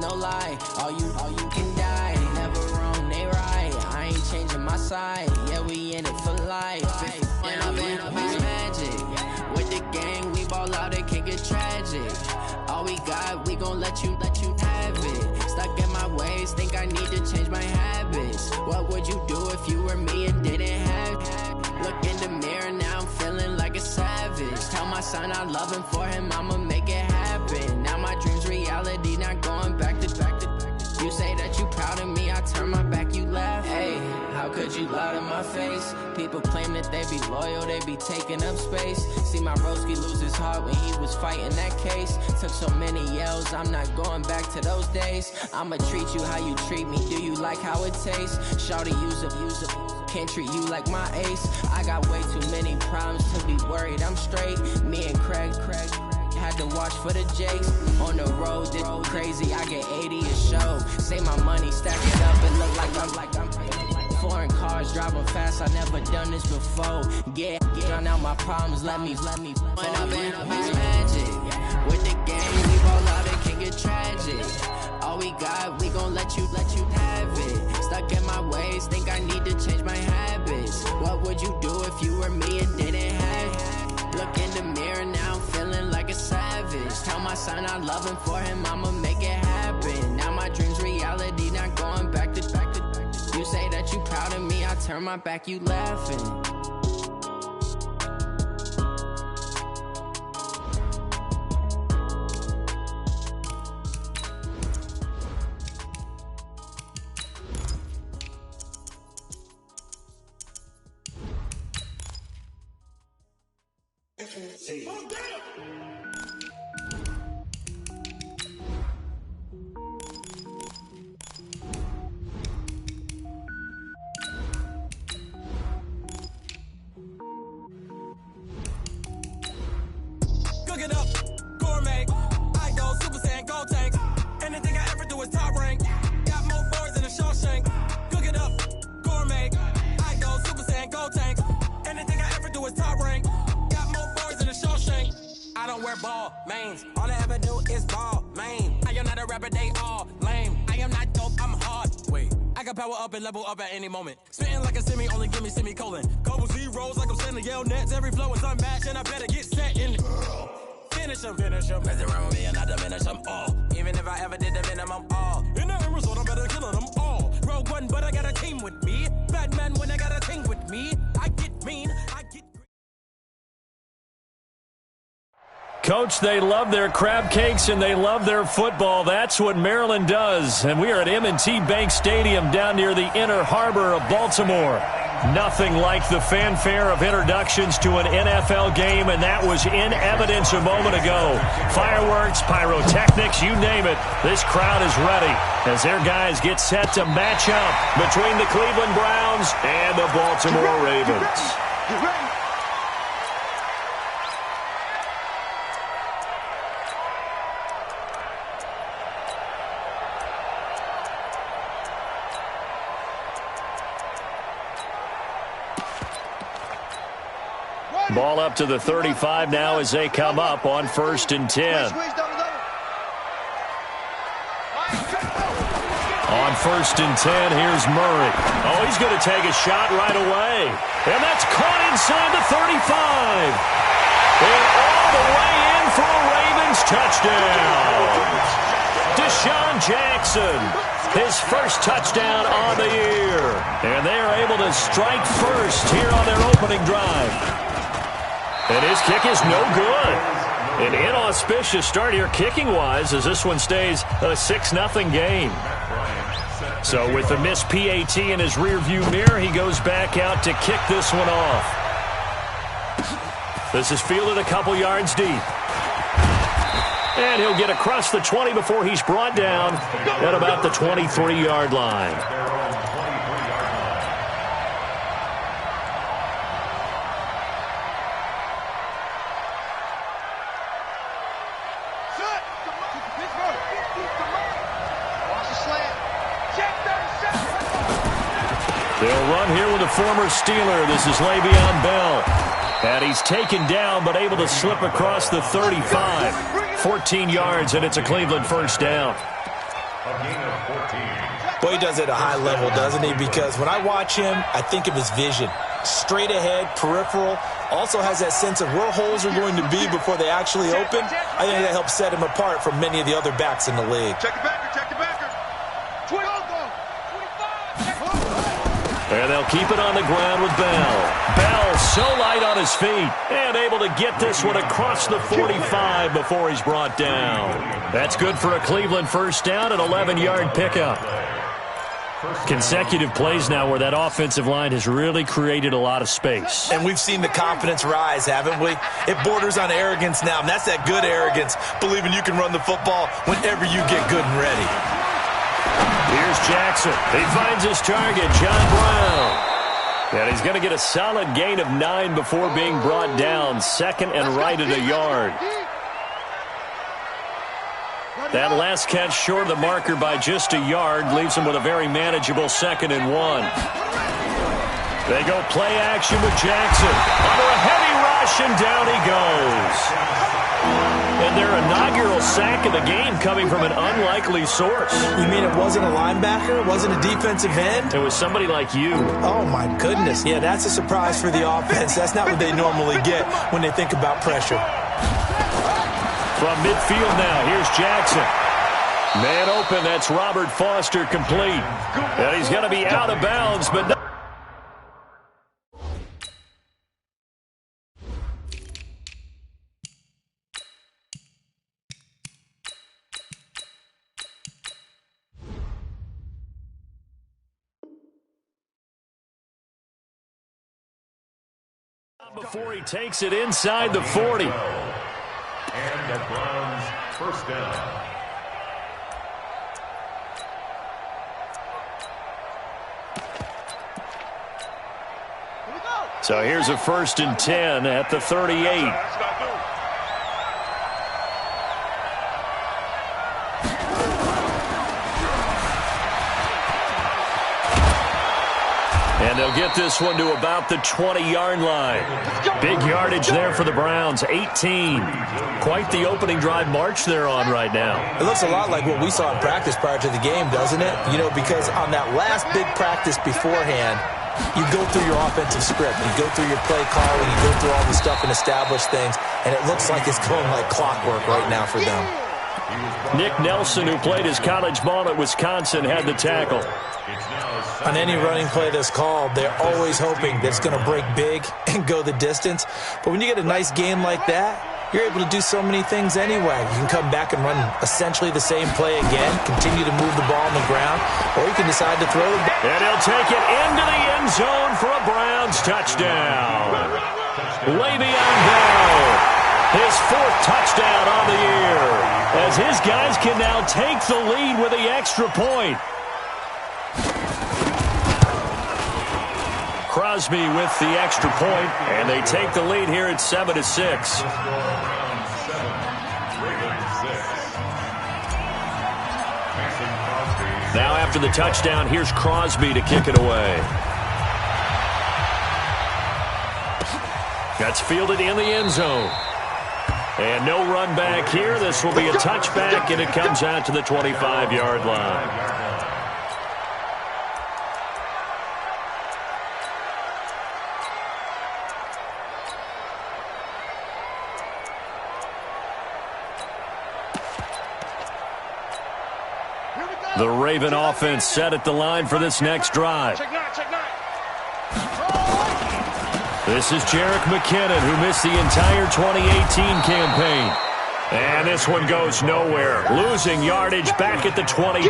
no lie. All you can die. Never wrong, they right. I ain't changing my side. Yeah, we in it for life. When I've been magic. With the gang, we ball out, it can get tragic. All we got, we gon' let you have it. Stuck in my ways, think I need to change my habits. What would you do if you were me and didn't have it? Look in the mirror, now I'm feeling like a savage. Tell my son I love him, for him I'ma make it happen. Now my dream's reality, not going back to. You say that you proud of me, I turn my back, you laugh. Hey, how could you lie to my face? People claim that they be loyal, they be taking up space. See my broski lose his heart when he was fighting that case. Took so many yells, I'm not going back to those days. I'ma treat you how you treat me, do you like how it tastes? Shawty, use up, can't treat you like my ace. I got way too many problems to be worried, I'm straight. Me and Craig had to watch for the Jakes. On the road, this crazy, I get 80 a show. Say my money, stack it up, and look like I'm foreign cars, driving fast, I never done this before. Get drown out my problems, let me When I've been magic. With the game, we ball out, it can get tragic. All we got, we gon' let you have it. Stuck in my ways, think I need to change my habits. What would you do if you were me and didn't have it? Look in the mirror, now I'm feeling like a savage. Tell my son I love him, for him I'ma make it happen. Now my dream's reality, not going back to. You say that you proud of me, I turn my back, you laughing. Cook it up, gourmet. I go Super Saiyan, gold tanks. Anything I ever do is top rank. Got more boys than a Shawshank. Cook it up, gourmet. I go Super Saiyan, gold tanks. Anything I ever do is top rank. Got more boys than a Shawshank. I don't wear ball mains. All I ever do is ball main. I am not a rapper, they all lame. I am not dope, I'm hard. Wait, I can power up and level up at any moment. Spitting like a semi, only give me semicolon. Couple zeros like I'm sending yell nets. Every flow is unmatched and I better get set in. Finish them. Mess around with me and I diminish them all. Even if I ever did the minimum all. In the end result, I'm better killing them all. Rogue One, but I got a team with me. Batman when I got a team with me. I get mean, I get... Coach, they love their crab cakes and they love their football. That's what Maryland does. And we are at M&T Bank Stadium down near the Inner Harbor of Baltimore. Nothing like the fanfare of introductions to an NFL game, and that was in evidence a moment ago. Fireworks, pyrotechnics, you name it. This crowd is ready as their guys get set to match up between the Cleveland Browns and the Baltimore Ravens. Ball up to the 35 now as they come up on 1st and 10. On 1st and 10, here's Murray. Oh, he's going to take a shot right away. And that's caught inside the 35. And all the way in for a Ravens touchdown. Deshaun Jackson, his first touchdown on the year. And they are able to strike first here on their opening drive. And his kick is no good. An inauspicious start here kicking-wise as this one stays a 6-0 game. So with the missed PAT in his rearview mirror, he goes back out to kick this one off. This is fielded a couple yards deep. And he'll get across the 20 before he's brought down at about the 23-yard line. They'll run here with a former Steeler. This is Le'Veon Bell. And he's taken down but able to slip across the 35. 14 yards, and it's a Cleveland first down. Boy, he does it at a high level, doesn't he? Because when I watch him, I think of his vision. Straight ahead, peripheral, also has that sense of where holes are going to be before they actually open. I think that helps set him apart from many of the other backs in the league. Check the backer, check the backer. 20, go. 25. And they'll keep it on the ground with Bell. Bell so light on his feet and able to get this one across the 45 before he's brought down. That's good for a Cleveland first down, an 11-yard pickup. Consecutive plays now where that offensive line has really created a lot of space. And we've seen the confidence rise, haven't we? It borders on arrogance now, and that's that good arrogance, believing you can run the football whenever you get good and ready. Here's Jackson. He finds his target, John Brown. And he's going to get a solid gain of 9 before being brought down. Second and right at a yard. That last catch short of the marker by just a yard leaves him with a very manageable 2nd and 1. They go play action with Jackson. Under a heavy rush, and down he goes. And their inaugural sack of the game coming from an unlikely source. You mean it wasn't a linebacker? It wasn't a defensive end? It was somebody like you. Oh, my goodness. Yeah, that's a surprise for the offense. That's not what they normally get when they think about pressure. From midfield now, here's Jackson. Man open, that's Robert Foster complete. And he's going to be out of bounds, but no. Before he takes it inside the 40. And the Browns first down. So here's a 1st and 10 at the 38. And they'll get this one to about the 20-yard line. Big yardage there for the Browns, 18. Quite the opening drive march they're on right now. It looks a lot like what we saw in practice prior to the game, doesn't it? You know, because on that last big practice beforehand, you go through your offensive script, you go through your play calling, you go through all the stuff and establish things, and it looks like it's going like clockwork right now for them. Nick Nelson, who played his college ball at Wisconsin, had the tackle. On any running play that's called, they're always hoping that it's going to break big and go the distance. But when you get a nice game like that, you're able to do so many things anyway. You can come back and run essentially the same play again, continue to move the ball on the ground, or you can decide to throw the ball. And he'll take it into the end zone for a Browns touchdown. Le'Veon Bell, his 4th touchdown on the year, as his guys can now take the lead with the extra point. Crosby with the extra point, and they take the lead here at 7-6. Now after the touchdown, here's Crosby to kick it away. That's fielded in the end zone. And no run back here. This will be a touchback, and it comes out to the 25-yard line. The Raven offense set at the line for this next drive. This is Jerick McKinnon, who missed the entire 2018 campaign. And this one goes nowhere, losing yardage back at the 22.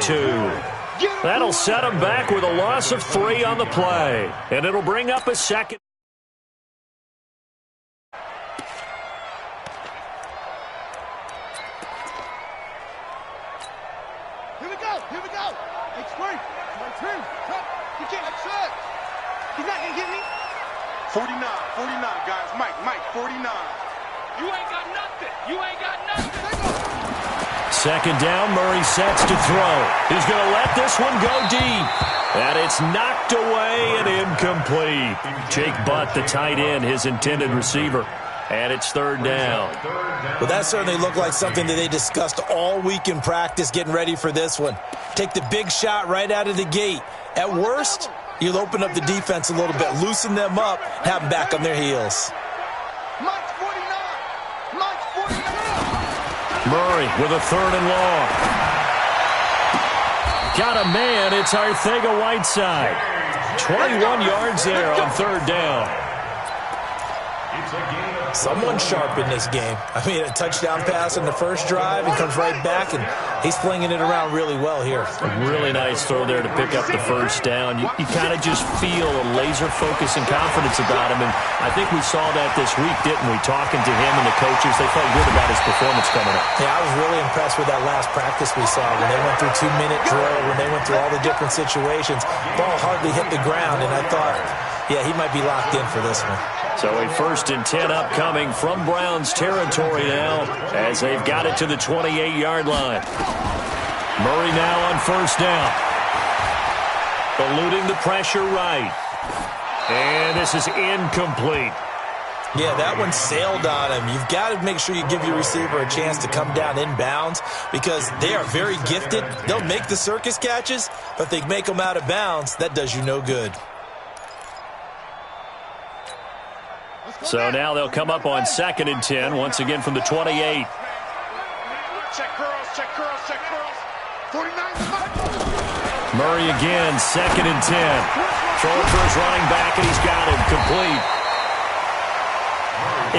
That'll set him back with a loss of 3 on the play. And it'll bring up a second. Here we go. Explain. You can't accept. He's not going to get me. 49, guys. Mike, 49. You ain't got nothing. Second down, Murray sets to throw. He's going to let this one go deep. And it's knocked away and incomplete. Jake Butt, the tight end, his intended receiver. And it's third down. Well, that certainly looked like something that they discussed all week in practice getting ready for this one. Take the big shot right out of the gate. At worst, you'll open up the defense a little bit, loosen them up, have them back on their heels. Murray with a third and long. Got a man. It's Arcega-Whiteside. 21 yards there on third down. Someone sharp in this game. I mean, a touchdown pass in the first drive and comes right back, and he's flinging it around really well here. A really nice throw there to pick up the first down. You kind of just feel a laser focus and confidence about him, and I think we saw that this week, didn't we? Talking to him and the coaches, they felt good about his performance coming up. Yeah, I was really impressed with that last practice we saw when they went through 2-minute drill, when they went through all the different situations. Ball hardly hit the ground, and I thought, yeah, he might be locked in for this one. So a 1st and 10 upcoming from Browns territory now as they've got it to the 28-yard line. Murray now on first down. Eluding the pressure right. And this is incomplete. Yeah, that one sailed on him. You've got to make sure you give your receiver a chance to come down inbounds because they are very gifted. They'll make the circus catches, but if they make them out of bounds, that does you no good. So now they'll come up on 2nd and 10, once again from the 28. Check curls, check curls, check curls. 49. Murray again, 2nd and 10. Throwing for his running back, and he's got him complete.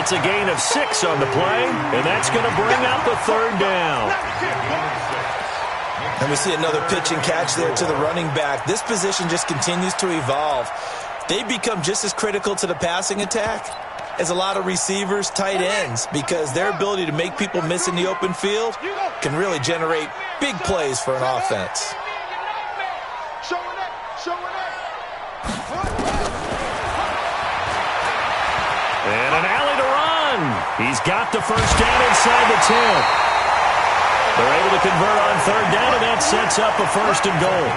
It's a gain of 6 on the play, and that's going to bring out the third down. And we see another pitch and catch there to the running back. This position just continues to evolve. They become just as critical to the passing attack as a lot of receivers, tight ends, because their ability to make people miss in the open field can really generate big plays for an offense. And an alley to run. He's got the first down inside the 10. They're able to convert on third down, and that sets up a 1st and goal.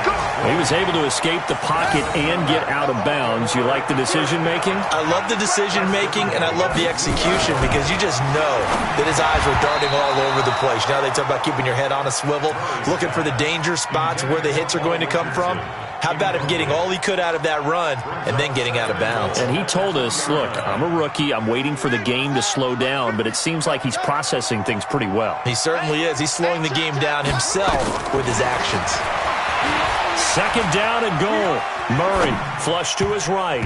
He was able to escape the pocket and get out of bounds. You like the decision-making? I love the decision-making, and I love the execution because you just know that his eyes were darting all over the place. Now they talk about keeping your head on a swivel, looking for the danger spots where the hits are going to come from. How about him getting all he could out of that run and then getting out of bounds? And he told us, look, I'm a rookie. I'm waiting for the game to slow down, but it seems like he's processing things pretty well. He certainly is. He's slowing the game down himself with his actions. 2nd down and goal. Murray flush to his right.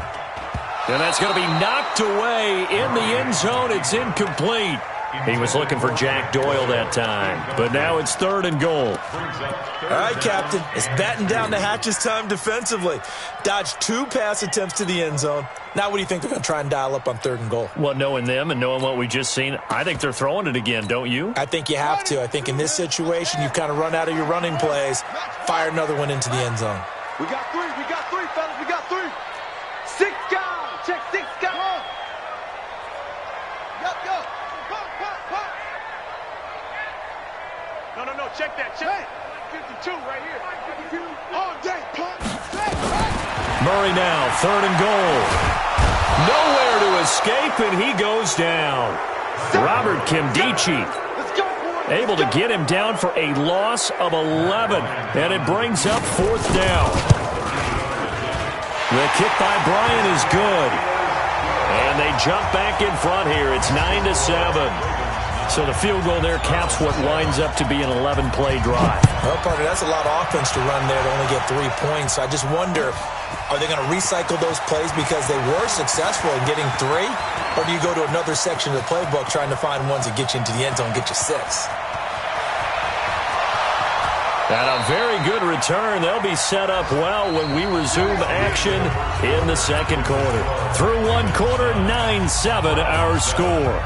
And that's going to be knocked away in the end zone. It's incomplete. He was looking for Jack Doyle that time, but now it's 3rd and goal. All right, Captain. It's batten down the hatches time defensively. Dodged 2 pass attempts to the end zone. Now what do you think they're going to try and dial up on 3rd and goal? Well, knowing them and knowing what we just seen, I think they're throwing it again, don't you? I think you have to. I think in this situation, you've kind of run out of your running plays. Fire another one into the end zone. We got 3, fellas, we got 3. 6 guys, check 6 guys. Go. No, check that, check. 52 right here. 52 all day, Murray now, 3rd and goal. Nowhere to escape, and he goes down. Robert Kimdichie able to get him down for a loss of 11, and it brings up 4th down. The kick by Bryant is good, and they jump back in front here. It's 9-7. So the field goal there caps what winds up to be an 11-play drive. Well, partner, that's a lot of offense to run there to only get 3 points. I just wonder, are they going to recycle those plays because they were successful in getting 3? Or do you go to another section of the playbook trying to find ones that get you into the end zone and get you 6? And a very good return. They'll be set up well when we resume action in the 2nd quarter. Through 1 quarter, 9-7 our score.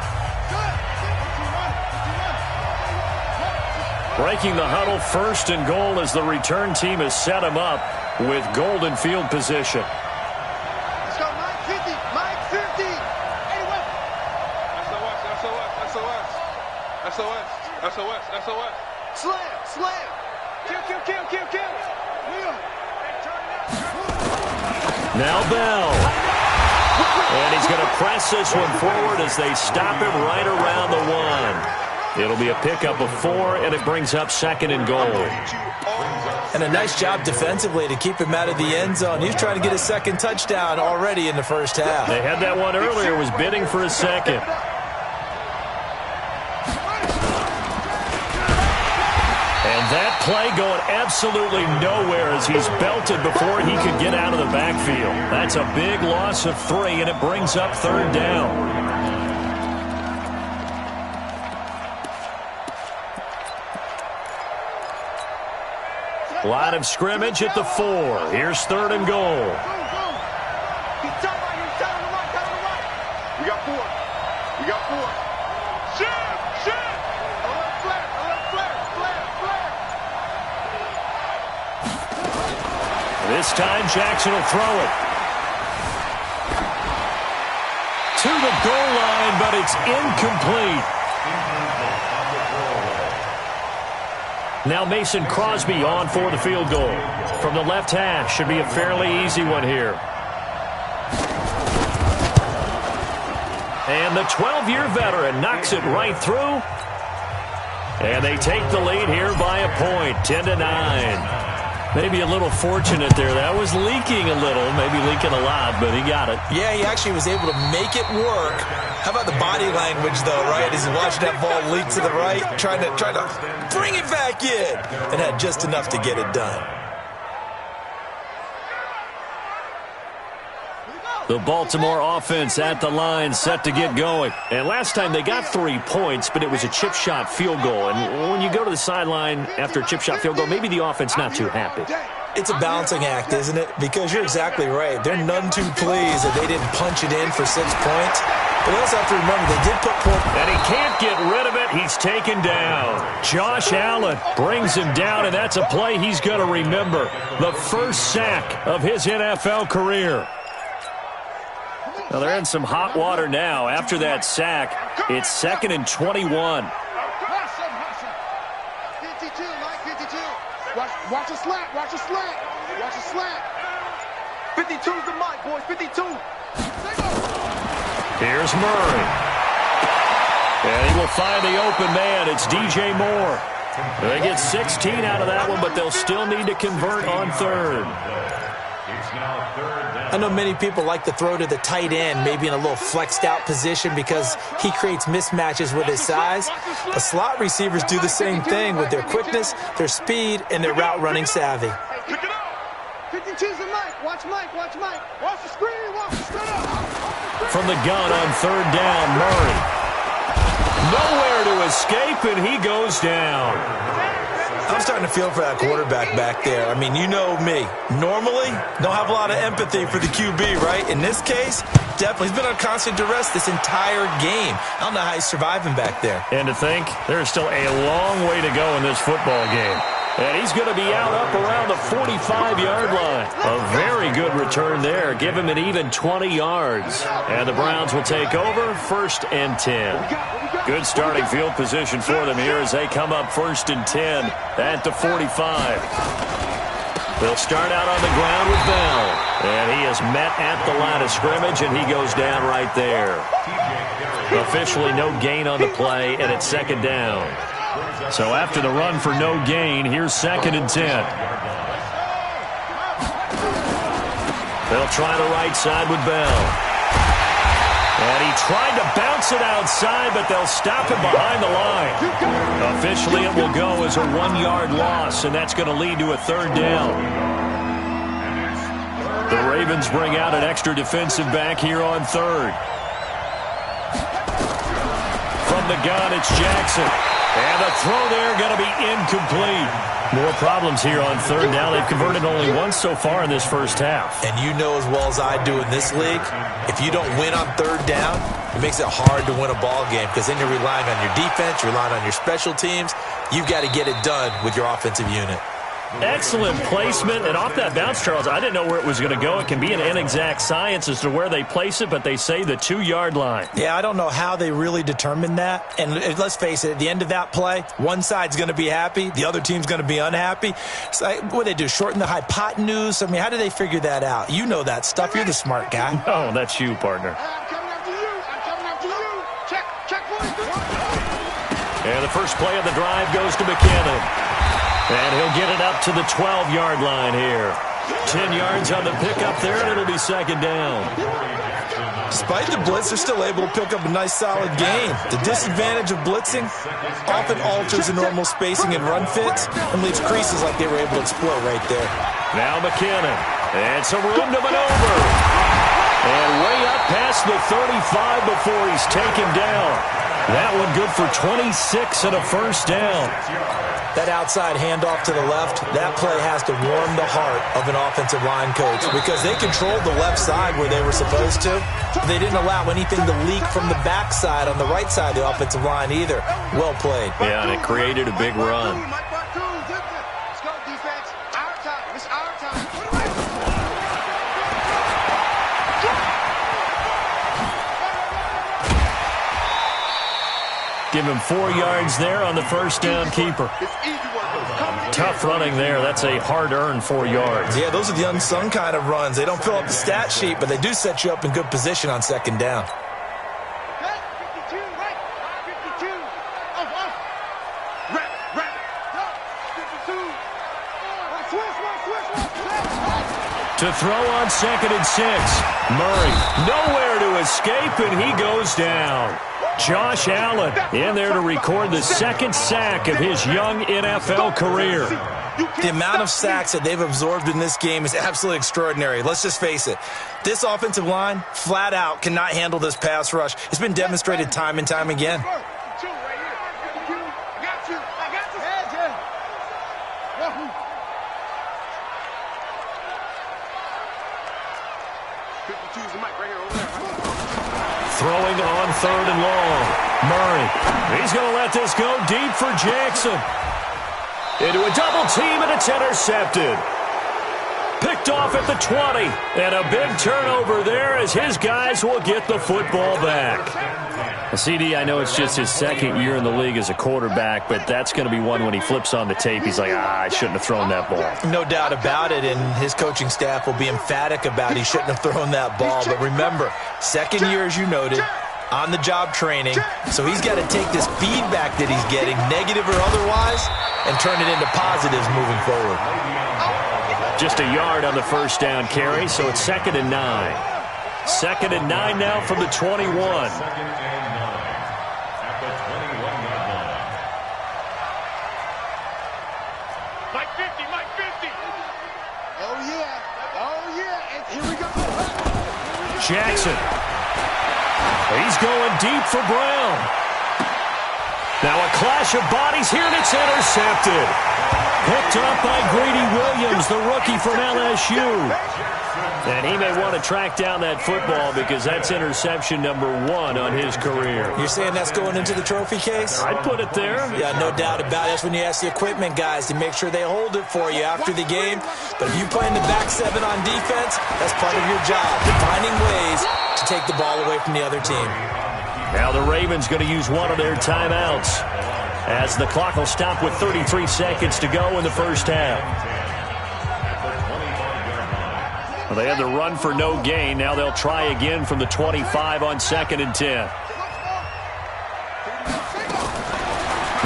Breaking the huddle, 1st and goal as the return team has set him up with golden field position. Let's go, Mike 50, Mike 50. Anyway. SOS. Slam. Kill. Now Bell. And he's going to press this one forward as they stop him right around the 1. It'll be a pickup of 4, and it brings up 2nd and goal. And a nice job defensively to keep him out of the end zone. He's trying to get his 2nd touchdown already in the first half. They had that one earlier, was bidding for his 2nd. And that play going absolutely nowhere as he's belted before he could get out of the backfield. That's a big loss of 3, and it brings up 3rd down. Line of scrimmage at the 4. Here's 3rd and goal. We got 4. We got 4. Shit! Alert flare! This time Jackson will throw it. To the goal line, but it's incomplete. Now Mason Crosby on for the field goal. From the left hash, should be a fairly easy one here. And the 12-year veteran knocks it right through. And they take the lead here by a point, 10-9. Maybe a little fortunate there. That was leaking a little, maybe leaking a lot, but he got it. Yeah, he actually was able to make it work. How about the body language, though, right? As he watched that ball leak to the right, trying to bring it back in, and had just enough to get it done. The Baltimore offense at the line, set to get going. And last time they got 3 points, but it was a chip shot field goal. And when you go to the sideline after a chip shot field goal, maybe the offense not too happy. It's a balancing act, isn't it? Because you're exactly right. They're none too pleased that they didn't punch it in for 6 points. But they also have to remember they did put points. And he can't get rid of it. He's taken down. Josh Allen brings him down, and that's a play he's going to remember. The first sack of his NFL career. Well, they're in some hot water now. After that sack, it's 2nd and 21. 52, Mike, 52. Watch a slant, watch a slant. 52's the mic, boys, 52. Here's Murray. And he will find the open man. It's DJ Moore. They get 16 out of that one, but they'll still need to convert on 3rd. I know many people like to throw to the tight end, maybe in a little flexed out position because he creates mismatches with his size. But slot receivers do the same thing with their quickness, their speed, and their route running savvy. Pick it up. 52's the mic. Watch Mike. Watch the screen. Watch the straight up. From the gun on 3rd down, Murray. Nowhere to escape, and he goes down. I'm starting to feel for that quarterback back there. I mean, you know me. Normally, don't have a lot of empathy for the QB, right? In this case, definitely. He's been on constant duress this entire game. I don't know how he's surviving back there. And to think, there's still a long way to go in this football game. And he's going to be out up around the 45-yard line. A very good return there. Give him an even 20 yards. And the Browns will take over 1st and 10. Good starting field position for them here as they come up 1st and 10 at the 45. They'll start out on the ground with Bell. And he is met at the line of scrimmage, and he goes down right there. Officially no gain on the play, and it's 2nd down. So after the run for no gain, here's 2nd and 10. They'll try the right side with Bell. And he tried to bounce it outside, but they'll stop him behind the line. Officially, it will go as a 1-yard loss, and that's going to lead to a 3rd down. The Ravens bring out an extra defensive back here on 3rd. From the gun, it's Jackson. And the throw there going to be incomplete. More problems here on 3rd down. They've converted only once so far in this first half. And you know as well as I do in this league, if you don't win on 3rd down, it makes it hard to win a ball game because then you're relying on your defense, you're relying on your special teams. You've got to get it done with your offensive unit. Excellent placement, and off that bounce, Charles, I didn't know where it was going to go. It can be an inexact science as to where they place it, but they say the 2-yard line. Yeah, I don't know how they really determined that. And let's face it, at the end of that play, one side's going to be happy, the other team's going to be unhappy. It's like, what do they do, shorten the hypotenuse? I mean, how do they figure that out? You know that stuff. You're the smart guy. Oh, that's you, partner. I'm coming after you. And the first play of the drive goes to McKinnon. And he'll get it up to the 12-yard line here. 10 yards on the pickup there, and it'll be second down. Despite the blitz, they're still able to pick up a nice, solid gain. The disadvantage of blitzing often alters the normal spacing and run fits and leaves creases like they were able to exploit right there. Now McKinnon. And some room to maneuver. And way up past the 35 before he's taken down. That one good for 26 and a first down. That outside handoff to the left, that play has to warm the heart of an offensive line coach because they controlled the left side where they were supposed to. They didn't allow anything to leak from the backside on the right side of the offensive line either. Well played. Yeah, and it created a big run. Let's go, defense. Our time. It's our time. Give him 4 yards there on the first down keeper. Tough running there. That's a hard-earned 4 yards. Yeah, those are the unsung kind of runs. They don't fill up the stat sheet, but they do set you up in good position on second down. 52, right. 52. Off. Right. 52. Switch. To throw on 2nd and 6. Murray nowhere to escape, and he goes down. Josh Allen in there to record the second sack of his young NFL career. The amount of sacks that they've absorbed in this game is absolutely extraordinary. Let's just face it. This offensive line, flat out, cannot handle this pass rush. It's been demonstrated time and time again. Throwing on 3rd and long. Murray. He's going to let this go deep for Jackson. Into a double team, and it's intercepted. Picked off at the 20. And a big turnover there as his guys will get the football back. CD, I know it's just his second year in the league as a quarterback, but that's going to be one when he flips on the tape. He's like, I shouldn't have thrown that ball. No doubt about it, and his coaching staff will be emphatic about he shouldn't have thrown that ball. But remember, second year, as you noted, on-the-job training, so he's got to take this feedback that he's getting, negative or otherwise, and turn it into positives moving forward. Just a yard on the first down carry, so it's 2nd and 9. 2nd and 9 now from the 21. Jackson. He's going deep for Brown. Now a clash of bodies here, and it's intercepted. Picked up by Greedy Williams, the rookie from LSU. And he may want to track down that football because that's interception number 1 on his career. You're saying that's going into the trophy case? I'd put it there. Yeah, no doubt about it. That's when you ask the equipment guys to make sure they hold it for you after the game. But if you play in the back 7 on defense, that's part of your job, finding ways to take the ball away from the other team. Now the Ravens going to use one of their timeouts as the clock will stop with 33 seconds to go in the first half. Well, they had the run for no gain. Now they'll try again from the 25 on 2nd and 10.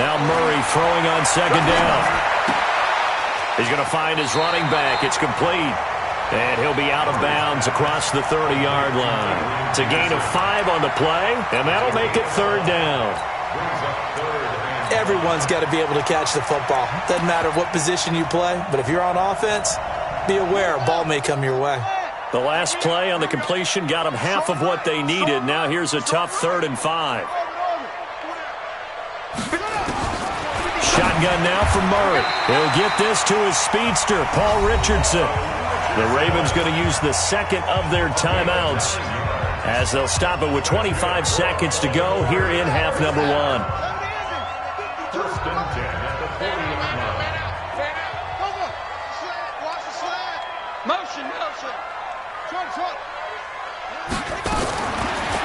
Now Murray throwing on 2nd down. He's going to find his running back. It's complete. And he'll be out of bounds across the 30-yard line. It's a gain of 5 on the play, and that'll make it 3rd down. Everyone's got to be able to catch the football. Doesn't matter what position you play, but if you're on offense, be aware a ball may come your way. The last play on the completion got them half of what they needed. Now here's a tough 3rd and 5. Shotgun now from Murray. He'll get this to his speedster, Paul Richardson. The Ravens going to use the second of their timeouts as they'll stop it with 25 seconds to go here in half number 1.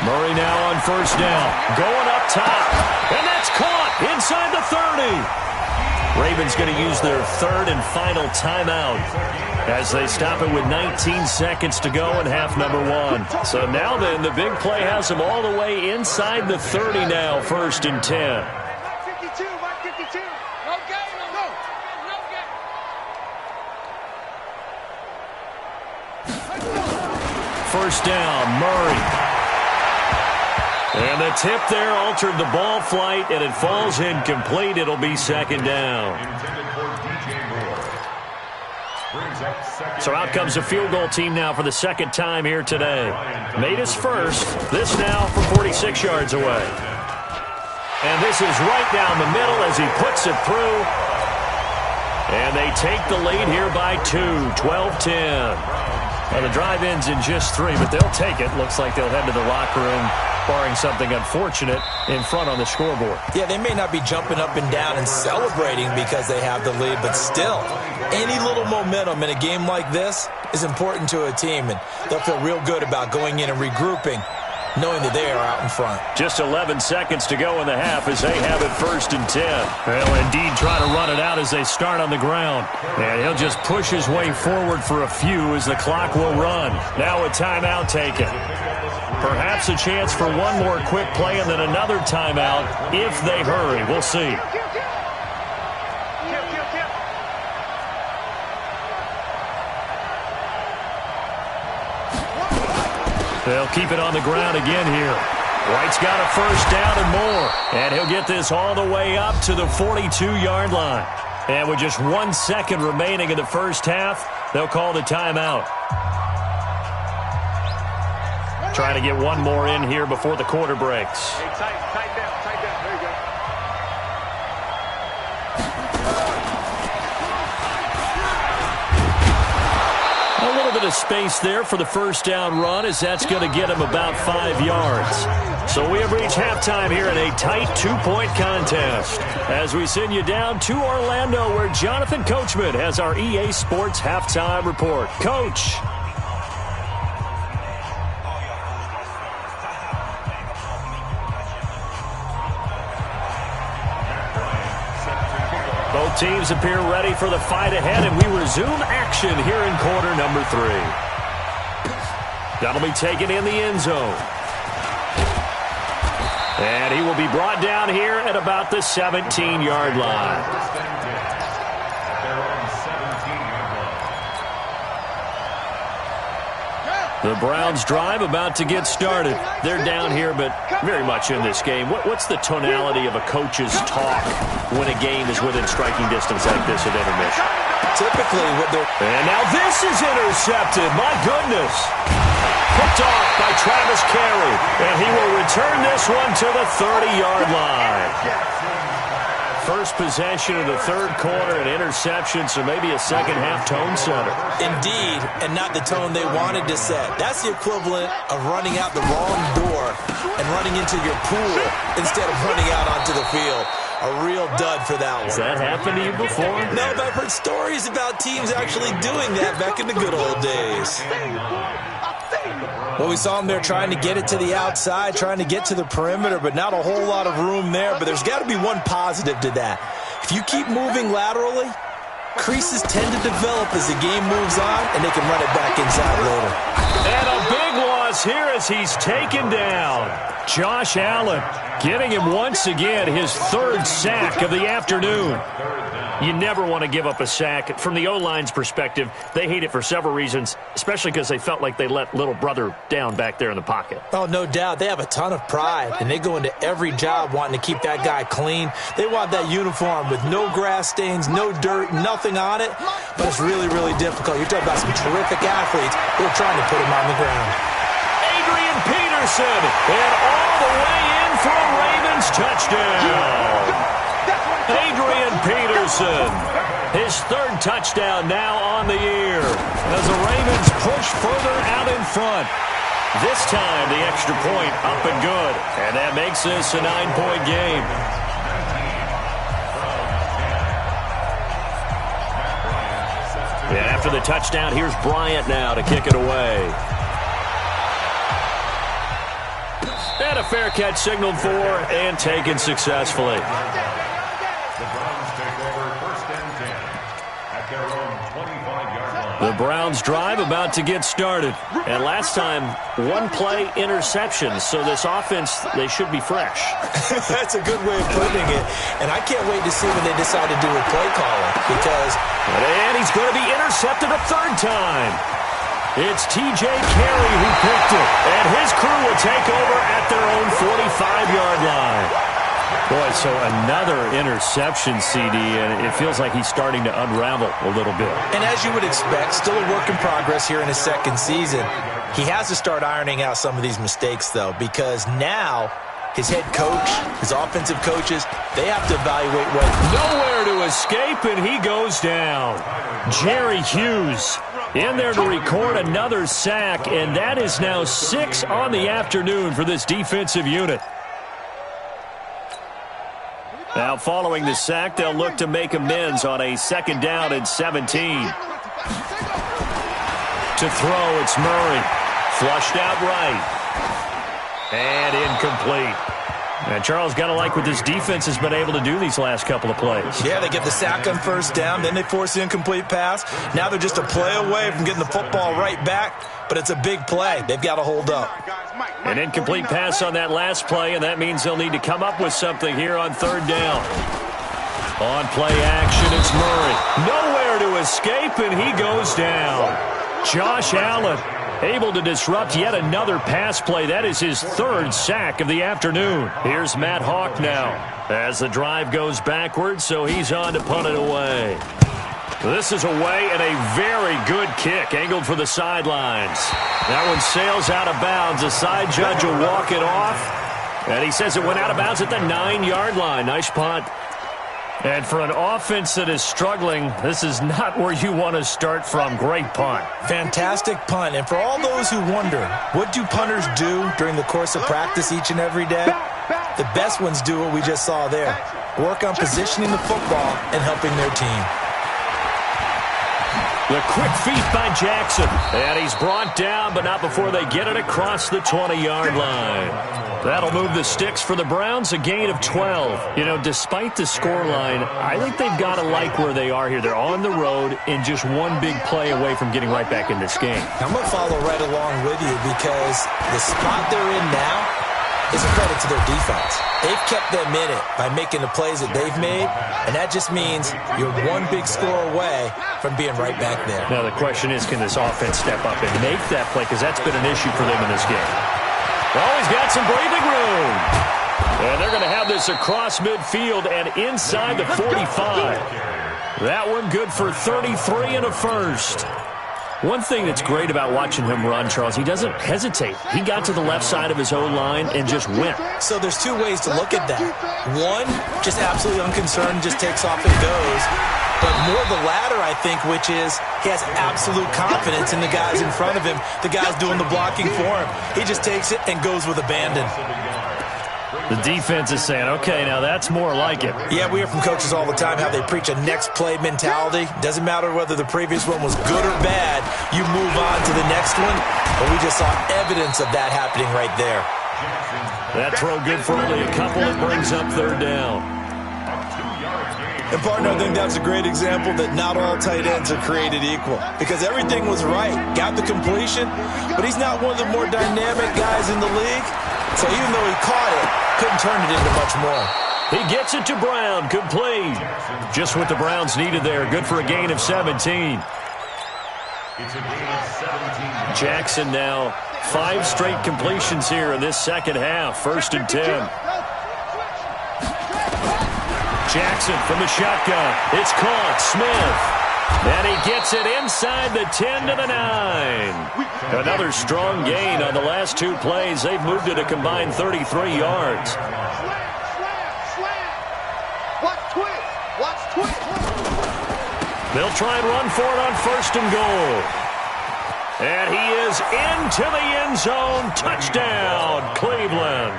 Murray now on first down, going up top, and that's caught inside the 30. Ravens going to use their 3rd and final timeout as they stop it with 19 seconds to go in half number 1. So now then, the big play has them all the way inside the 30 now, 1st and 10. first down. Murray. And the tip there altered the ball flight, and it falls incomplete. It'll be second down. So out comes the field goal team now for the second time here today. Made his first. This now from 46 yards away. And this is right down the middle as he puts it through. And they take the lead here by 2, 12-10. Well, the drive ends in just 3, but they'll take it. Looks like they'll head to the locker room, barring something unfortunate in front on the scoreboard. Yeah, they may not be jumping up and down and celebrating because they have the lead, but still, any little momentum in a game like this is important to a team, and they'll feel real good about going in and regrouping, knowing that they are out in front. Just 11 seconds to go in the half as they have it 1st and 10. They'll indeed try to run it out as they start on the ground. And he'll just push his way forward for a few as the clock will run. Now a timeout taken. Perhaps a chance for one more quick play and then another timeout if they hurry. We'll see. They'll keep it on the ground again here. White's got a first down and more. And he'll get this all the way up to the 42-yard line. And with just 1 second remaining in the first half, they'll call the timeout. Trying to get one more in here before the quarter breaks. Hey, tight down. There you go. A little bit of space there for the first down run, as that's going to get him about 5 yards. So we have reached halftime here in a tight 2-point contest as we send you down to Orlando, where Jonathan Coachman has our EA Sports halftime report. Coach. Both teams appear ready for the fight ahead, and we resume action here in quarter number 3. That'll be taken in the end zone. And he will be brought down here at about the 17-yard line. The Browns drive about to get started. They're down here, but very much in this game. What's the tonality of a coach's talk when a game is within striking distance like this at intermission? Typically, what they're... And now this is intercepted. My goodness. Picked off by Travis Carey. And he will return this one to the 30-yard line. First possession of the third quarter, an interception, so maybe a second-half tone setter. Indeed, and not the tone they wanted to set. That's the equivalent of running out the wrong door and running into your pool instead of running out onto the field. A real dud for that one. Has that happened to you before? No, but I've heard stories about teams actually doing that back in the good old days. Well, we saw them there trying to get it to the outside, trying to get to the perimeter, but not a whole lot of room there. But there's got to be one positive to that. If you keep moving laterally, creases tend to develop as the game moves on, and they can run it back inside later. And a big loss here as he's taken down. Josh Allen getting him once again his third sack of the afternoon. You never want to give up a sack. From the O-line's perspective, they hate it for several reasons, especially because they felt like they let little brother down back there in the pocket. Oh, no doubt. They have a ton of pride, and they go into every job wanting to keep that guy clean. They want that uniform with no grass stains, no dirt, nothing on it, but it's really, really difficult. You're talking about some terrific athletes who are trying to put him on the ground. Adrian Peterson, and all the way in for a Ravens touchdown. Adrian Peterson, his third touchdown now on the year as the Ravens push further out in front. This time the extra point up and good, and that makes this a 9-point game. And after the touchdown, here's Bryant now to kick it away. And a fair catch signaled for and taken successfully. The Browns drive about to get started. And last time, one play interception. So this offense, they should be fresh. That's a good way of putting it. And I can't wait to see when they decide to do a play calling. Because... And he's going to be intercepted a third time. It's T.J. Carey who picked it, and his crew will take over at their own 45-yard line. Boy, so another interception, CD, and it feels like he's starting to unravel a little bit. And as you would expect, still a work in progress here in his second season. He has to start ironing out some of these mistakes, though, because now his head coach, his offensive coaches, they have to evaluate what... Nowhere to escape, and he goes down. Jerry Hughes in there to record another sack, and that is now 6 on the afternoon for this defensive unit. Now, following the sack, they'll look to make amends on a 2nd down and 17. To throw, it's Murray. Flushed out right. And incomplete. And Charles, got to like what this defense has been able to do these last couple of plays. Yeah, they get the sack on 1st down, then they force the incomplete pass. Now they're just a play away from getting the football right back, but it's a big play. They've got to hold up. An incomplete pass on that last play, and that means they'll need to come up with something here on 3rd down. On play action, it's Murray. Nowhere to escape, and he goes down. Josh Allen able to disrupt yet another pass play. That is his 3rd sack of the afternoon. Here's Matt Hawk now as the drive goes backwards, so he's on to punt it away. This is away and a very good kick angled for the sidelines. That one sails out of bounds. The side judge will walk it off, and he says it went out of bounds at the 9-yard line. Nice punt. And for an offense that is struggling, this is not where you want to start from. Great punt. Fantastic punt. And for all those who wonder, what do punters do during the course of practice each and every day? The best ones do what we just saw there. Work on positioning the football and helping their team. The quick feet by Jackson. And he's brought down, but not before they get it across the 20-yard line. That'll move the sticks for the Browns, a gain of 12. You know, despite the scoreline, I think they've got to like where they are here. They're on the road and just one big play away from getting right back in this game. I'm going to follow right along with you because the spot they're in now is a credit to their defense. They've kept them in it by making the plays that they've made, and that just means you're one big score away from being right back there. Now the question is, can this offense step up and make that play? Because that's been an issue for them in this game. Oh, he's got some breathing room. And they're going to have this across midfield and inside the 45. That one good for 33 and a first. One thing that's great about watching him run, Charles, he doesn't hesitate. He got to the left side of his own line and just went. So there's 2 ways to look at that. One, just absolutely unconcerned, just takes off and goes. But more the latter, I think, which is he has absolute confidence in the guys in front of him, the guys doing the blocking for him. He just takes it and goes with abandon. The defense is saying, okay, now that's more like it. Yeah, we hear from coaches all the time how they preach a next play mentality. Doesn't matter whether the previous one was good or bad. You move on to the next one. But we just saw evidence of that happening right there. That throw good for only a couple. It brings up 3rd down. And, partner, I think that's a great example that not all tight ends are created equal. Because everything was right. Got the completion, but he's not one of the more dynamic guys in the league. So even though he caught it, couldn't turn it into much more. He gets it to Brown, complete. Just what the Browns needed there. Good for a gain of 17. Jackson now 5 straight completions here in this second half. 1st and 10. Jackson from the shotgun. It's caught. Smith. And he gets it inside the 10 to the 9. Another strong gain on the last 2 plays. They've moved it a combined 33 yards. They'll try and run for it on 1st and goal. And he is into the end zone. Touchdown, Cleveland.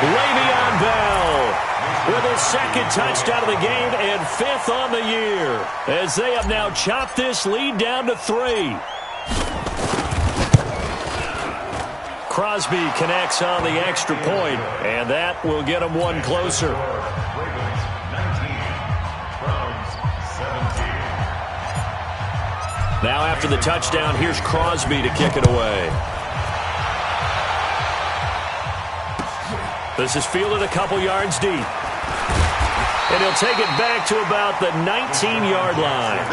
Le'Veon Bell with his 2nd touchdown of the game and 5th on the year, as they have now chopped this lead down to 3. Crosby connects on the extra point, and that will get him one closer. Now after the touchdown, here's Crosby to kick it away. This is fielded a couple yards deep. And he'll take it back to about the 19-yard line.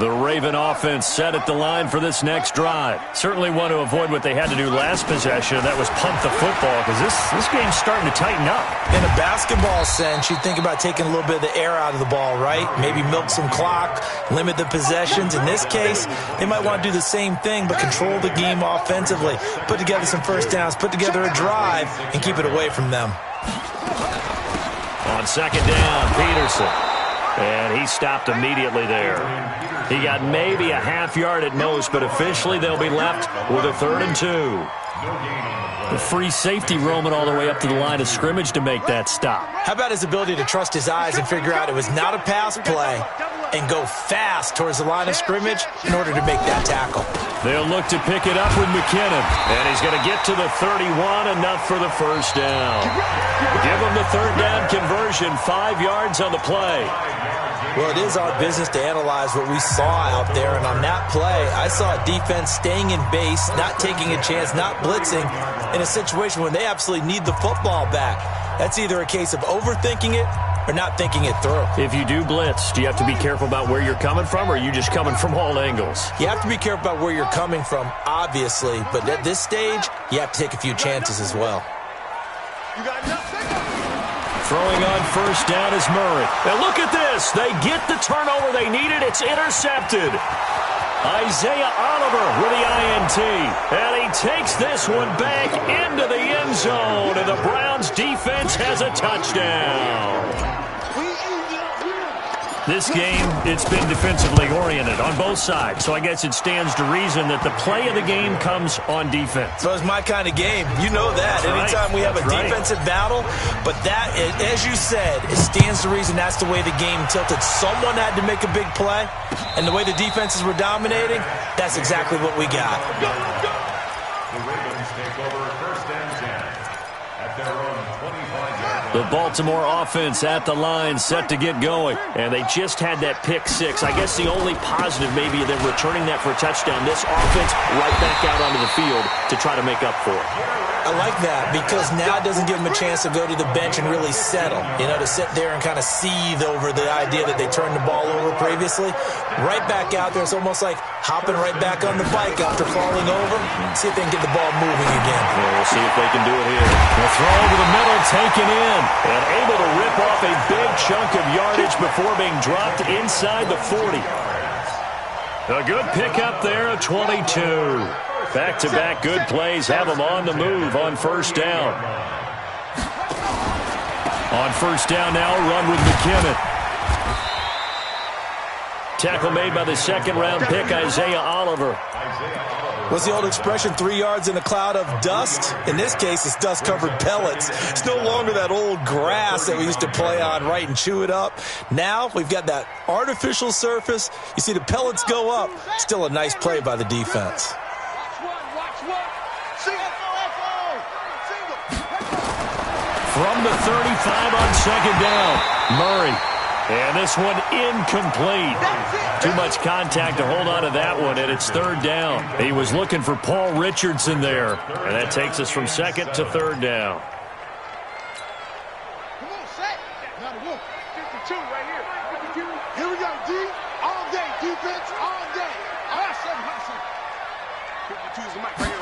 The Raven offense set at the line for this next drive. Certainly want to avoid what they had to do last possession. That was punt the football, because this game's starting to tighten up. In a basketball sense, you think about taking a little bit of the air out of the ball, right? Maybe milk some clock, limit the possessions. In this case, they might want to do the same thing, but control the game offensively. Put together some first downs, put together a drive, and keep it away from them. On second down, Peterson. And he stopped immediately there. He got maybe a half yard at most, but officially they'll be left with a 3rd and 2. The free safety roaming all the way up to the line of scrimmage to make that stop. How about his ability to trust his eyes and figure out it was not a pass play and go fast towards the line of scrimmage in order to make that tackle? They'll look to pick it up with McKinnon. And he's going to get to the 31, enough for the first down. Give him the 3rd down conversion, 5 yards on the play. Well, it is our business to analyze what we saw out there, and on that play, I saw a defense staying in base, not taking a chance, not blitzing, in a situation when they absolutely need the football back. That's either a case of overthinking it or not thinking it through. If you do blitz, do you have to be careful about where you're coming from, or are you just coming from all angles? You have to be careful about where you're coming from, obviously, but at this stage, you have to take a few chances as well. You got enough? Throwing on first down is Murray. And look at this. They get the turnover they needed. It's intercepted. Isaiah Oliver with the INT. And he takes this one back into the end zone. And the Browns defense has a touchdown. This game, it's been defensively oriented on both sides, so I guess it stands to reason that the play of the game comes on defense. So it's my kind of game. You know that. Anytime we have a defensive battle, but that, as you said, it stands to reason that's the way the game tilted. Someone had to make a big play, and the way the defenses were dominating, that's exactly what we got. The Ravens take over 1st and 10 at their own 25-yard line. The Baltimore offense at the line, set to get going. And they just had that pick 6. I guess the only positive maybe them returning that for a touchdown. This offense right back out onto the field to try to make up for it. I like that because now it doesn't give them a chance to go to the bench and really settle. You know, to sit there and kind of seethe over the idea that they turned the ball over previously. Right back out there, it's almost like hopping right back on the bike after falling over. See if they can get the ball moving again. Yeah, we'll see if they can do it here. The throw over the middle, taken in, and able to rip off a big chunk of yardage before being dropped inside the 40. A good pickup there of 22. Back-to-back good plays have them on the move on first down. On first down now, run with McKinnon. Tackle made by the 2nd-round pick, Isaiah Oliver. What's the old expression, 3 yards in a cloud of dust? In this case, it's dust-covered pellets. It's no longer that old grass that we used to play on, right, and chew it up. Now we've got that artificial surface. You see the pellets go up. Still a nice play by the defense. From the 35 on second down, Murray. And this one incomplete. Too much contact to hold on to that one, and it's 3rd down. He was looking for Paul Richardson there, and that takes us from 2nd to 3rd down. Come on, set. Now the 52 right here. 52. Here we go, D. All day, defense, all day. Awesome, awesome. 52 is the mic right here.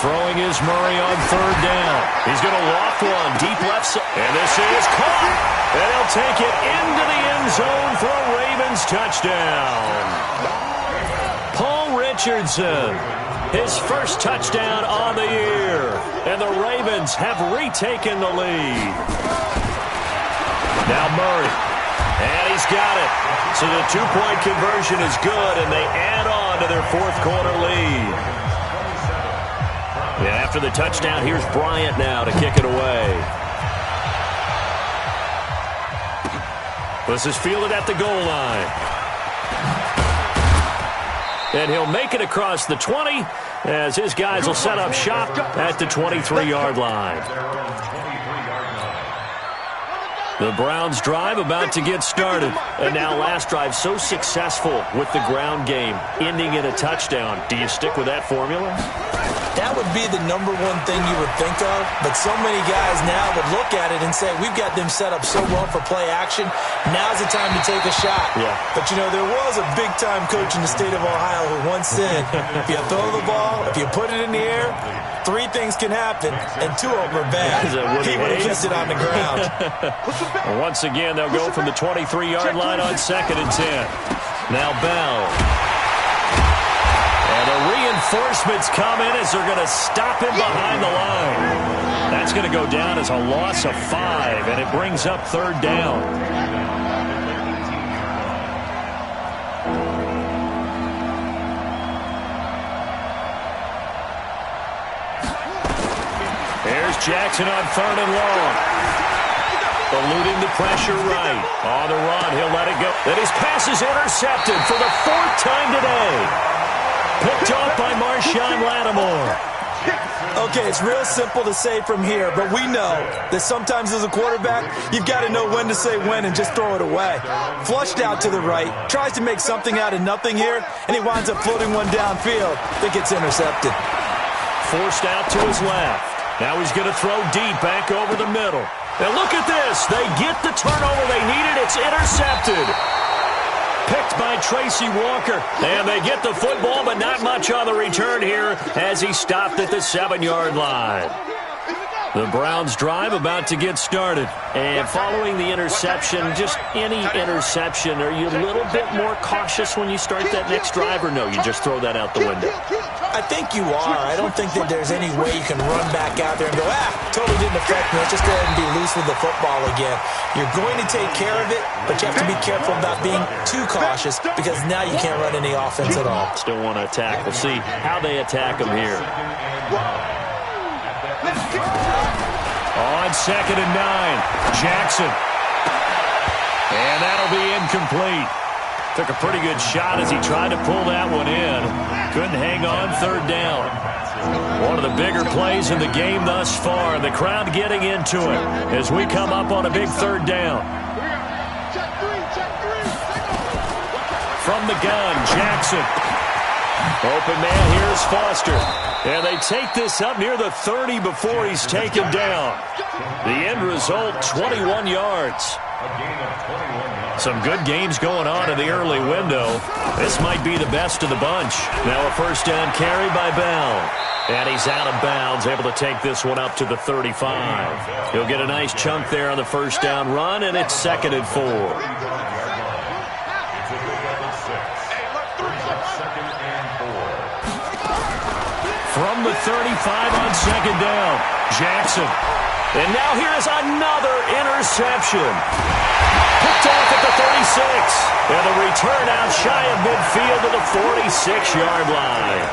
Throwing is Murray on 3rd down. He's going to loft one deep left side. And this is caught. And he'll take it into the end zone for a Ravens touchdown. Paul Richardson, his first touchdown on the year. And the Ravens have retaken the lead. Now Murray. And he's got it. So the 2-point conversion is good, and they add on to their 4th-quarter lead. And after the touchdown, here's Bryant now to kick it away. This is fielded at the goal line. And he'll make it across the 20 as his guys will set up shop at the 23-yard line. The Browns drive about to get started. And now last drive so successful with the ground game, ending in a touchdown. Do you stick with that formula? That would be the number one thing you would think of, but so many guys now would look at it and say, we've got them set up so well for play action, now's the time to take a shot. Yeah. But, you know, there was a big-time coach in the state of Ohio who once said, if you throw the ball, if you put it in the air, 3 things can happen, and 2 of them are bad. He would have kept it on the ground. Once again, they'll go from the 23-yard line on 2nd and 10. Now Bell. And the reinforcements come in as they're going to stop him behind the line. That's going to go down as a loss of 5, and it brings up 3rd down. Here's Jackson on 3rd and long. Eluding the pressure right. On the run, he'll let it go. Then his pass is intercepted for the 4th time today. Picked off by Marshawn Lattimore. Okay, it's real simple to say from here, but we know that sometimes as a quarterback, you've got to know when to say when and just throw it away. Flushed out to the right, tries to make something out of nothing here, and he winds up floating one downfield that gets intercepted. Forced out to his left. Now he's going to throw deep back over the middle. And look at this. They get the turnover they needed. It's intercepted. Picked by Tracy Walker. And they get the football, but not much on the return here as he stopped at the 7-yard line. The Browns drive about to get started. And following the interception, just any interception, are you a little bit more cautious when you start that next drive, or no, you just throw that out the window? I think you are. I don't think that there's any way you can run back out there and go, totally didn't affect me. Let's just go ahead and be loose with the football again. You're going to take care of it, but you have to be careful about being too cautious because now you can't run any offense at all. Still want to attack. We'll see how they attack him here. On 2nd and 9, Jackson. And that'll be incomplete. Took a pretty good shot as he tried to pull that one in. Couldn't hang on 3rd down. One of the bigger plays in the game thus far. The crowd getting into it as we come up on a big 3rd down. From the gun, Jackson. Open man, here's Foster. And they take this up near the 30 before he's taken down. The end result, 21 yards. Some good games going on in the early window. This might be the best of the bunch. Now a 1st down carry by Bell. And he's out of bounds, able to take this one up to the 35. He'll get a nice chunk there on the 1st down run, and it's 2nd and 4. From the 35 on 2nd down, Jackson. And now here's another interception. Picked off at the 36. And the return out shy of midfield to the 46-yard line.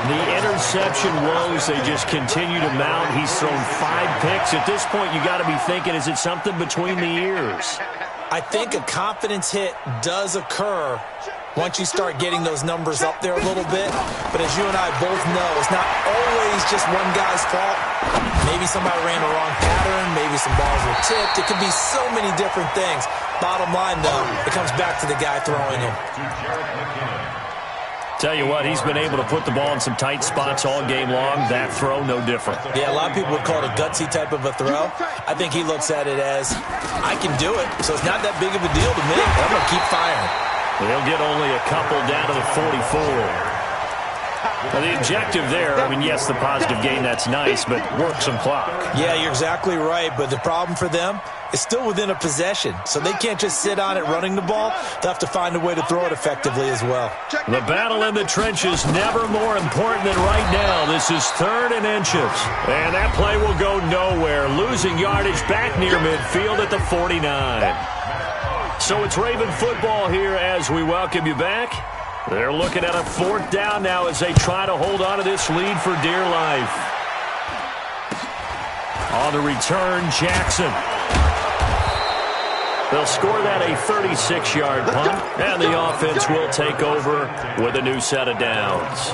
The interception woes, they just continue to mount. He's thrown 5 picks. At this point, you got to be thinking, is it something between the ears? I think a confidence hit does occur once you start getting those numbers up there a little bit. But as you and I both know, it's not always just one guy's fault. Maybe somebody ran the wrong pattern. Maybe some balls were tipped. It could be so many different things. Bottom line, though, it comes back to the guy throwing them. Tell you what, he's been able to put the ball in some tight spots all game long. That throw, no different. Yeah, a lot of people would call it a gutsy type of a throw. I think he looks at it as, I can do it, so it's not that big of a deal to me. I'm going to keep firing. They'll get only a couple down to the 44. Now, the objective there, I mean, yes, the positive gain, that's nice, but work some clock. Yeah, you're exactly right, but the problem for them is still within a possession, so they can't just sit on it running the ball. They'll have to find a way to throw it effectively as well. The battle in the trenches never more important than right now. This is 3rd and inches, and that play will go nowhere, losing yardage back near midfield at the 49. So it's Raven football here as we welcome you back. They're looking at a 4th down now as they try to hold on to this lead for dear life. On the return, Jackson. They'll score that a 36-yard punt, and the offense will take over with a new set of downs.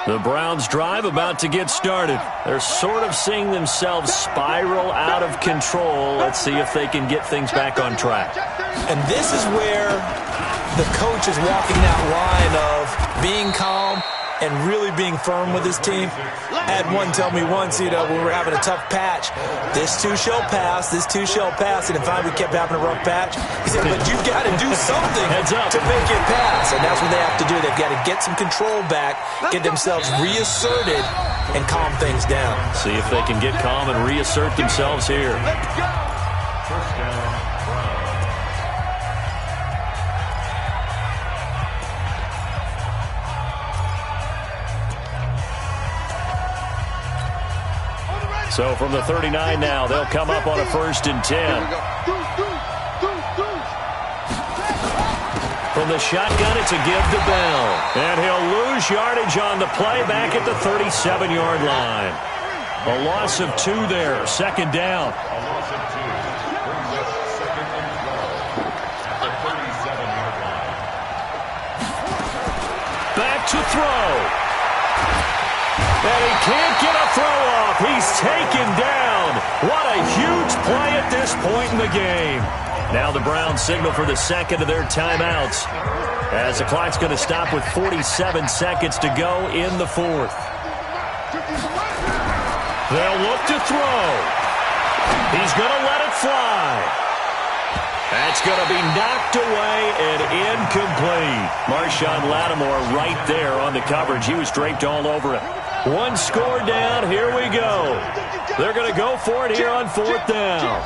The Browns' drive about to get started. They're sort of seeing themselves spiral out of control. Let's see if they can get things back on track. And this is where the coach is walking that line of being calm and really being firm with his team. I had one tell me once, when we were having a tough patch, this too shall pass, this too shall pass. And if we kept having a rough patch, he said, but you've got to do something to make it pass. And that's what they have to do. They've got to get some control back, get themselves reasserted, and calm things down. See if they can get calm and reassert themselves here. First down, Browns. So from the 39 now, they'll come up on a 1st and 10. From the shotgun, it's a give to Bell. And he'll lose yardage on the play back at the 37-yard line. A loss of 2 there, 2nd down. A loss of 2 brings us 2nd and 12 at the 37-yard line. Back to throw. And he can't get a throw off. He's taken down. What a huge play at this point in the game. Now the Browns signal for the second of their timeouts, as the clock's going to stop with 47 seconds to go in the 4th. They'll look to throw. He's going to let it fly. That's going to be knocked away and incomplete. Marshawn Lattimore right there on the coverage. He was draped all over it. 1 score down. Here we go. They're going to go for it here on 4th down.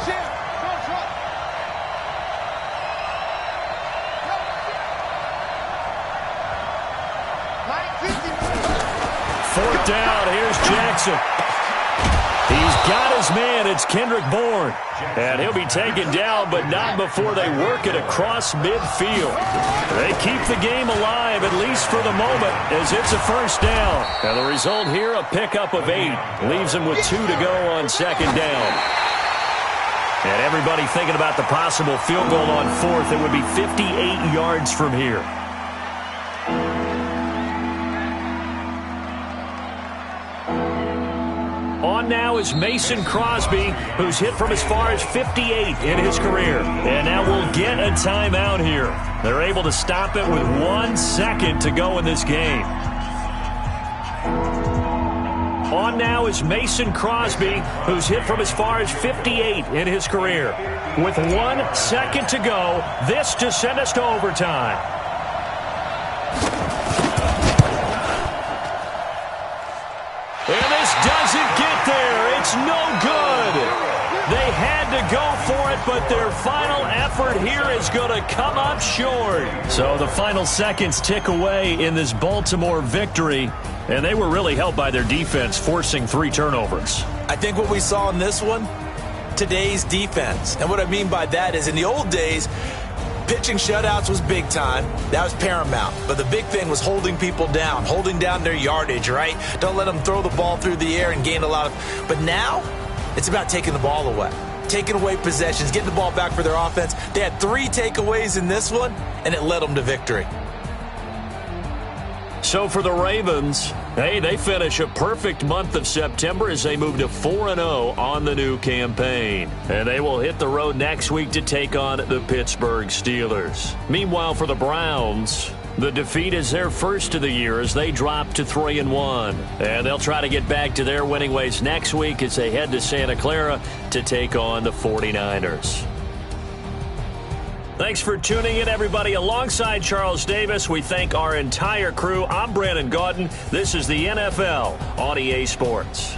4th down. Here's Jackson. He's got his man. It's Kendrick Bourne. And he'll be taken down, but not before they work it across midfield. They keep the game alive, at least for the moment, as it's a 1st down. And the result here, a pickup of 8. Leaves them with 2 to go on 2nd down. And everybody thinking about the possible field goal on 4th. It would be 58 yards from here. On now is Mason Crosby, who's hit from as far as 58 in his career. And now we'll get a timeout here. They're able to stop it with 1 second to go in this game. On now is Mason Crosby, who's hit from as far as 58 in his career. With 1 second to go, this to send us to overtime. And this doesn't get there. It's no good. They had to go for it, but their final effort here is going to come up short. So the final seconds tick away in this Baltimore victory, and they were really helped by their defense, forcing 3 turnovers. I think what we saw in this one, today's defense. And what I mean by that is in the old days, pitching shutouts was big time. That was paramount. But the big thing was holding people down, holding down their yardage, right? Don't let them throw the ball through the air and gain a lot of... But now, it's about taking the ball away. Taking away possessions, getting the ball back for their offense. They had 3 takeaways in this one, and it led them to victory. So for the Ravens, hey, they finish a perfect month of September as they move to 4-0 on the new campaign. And they will hit the road next week to take on the Pittsburgh Steelers. Meanwhile, for the Browns, the defeat is their first of the year as they drop to 3-1. And they'll try to get back to their winning ways next week as they head to Santa Clara to take on the 49ers. Thanks for tuning in, everybody. Alongside Charles Davis, we thank our entire crew. I'm Brandon Gaudin. This is the NFL on EA Sports.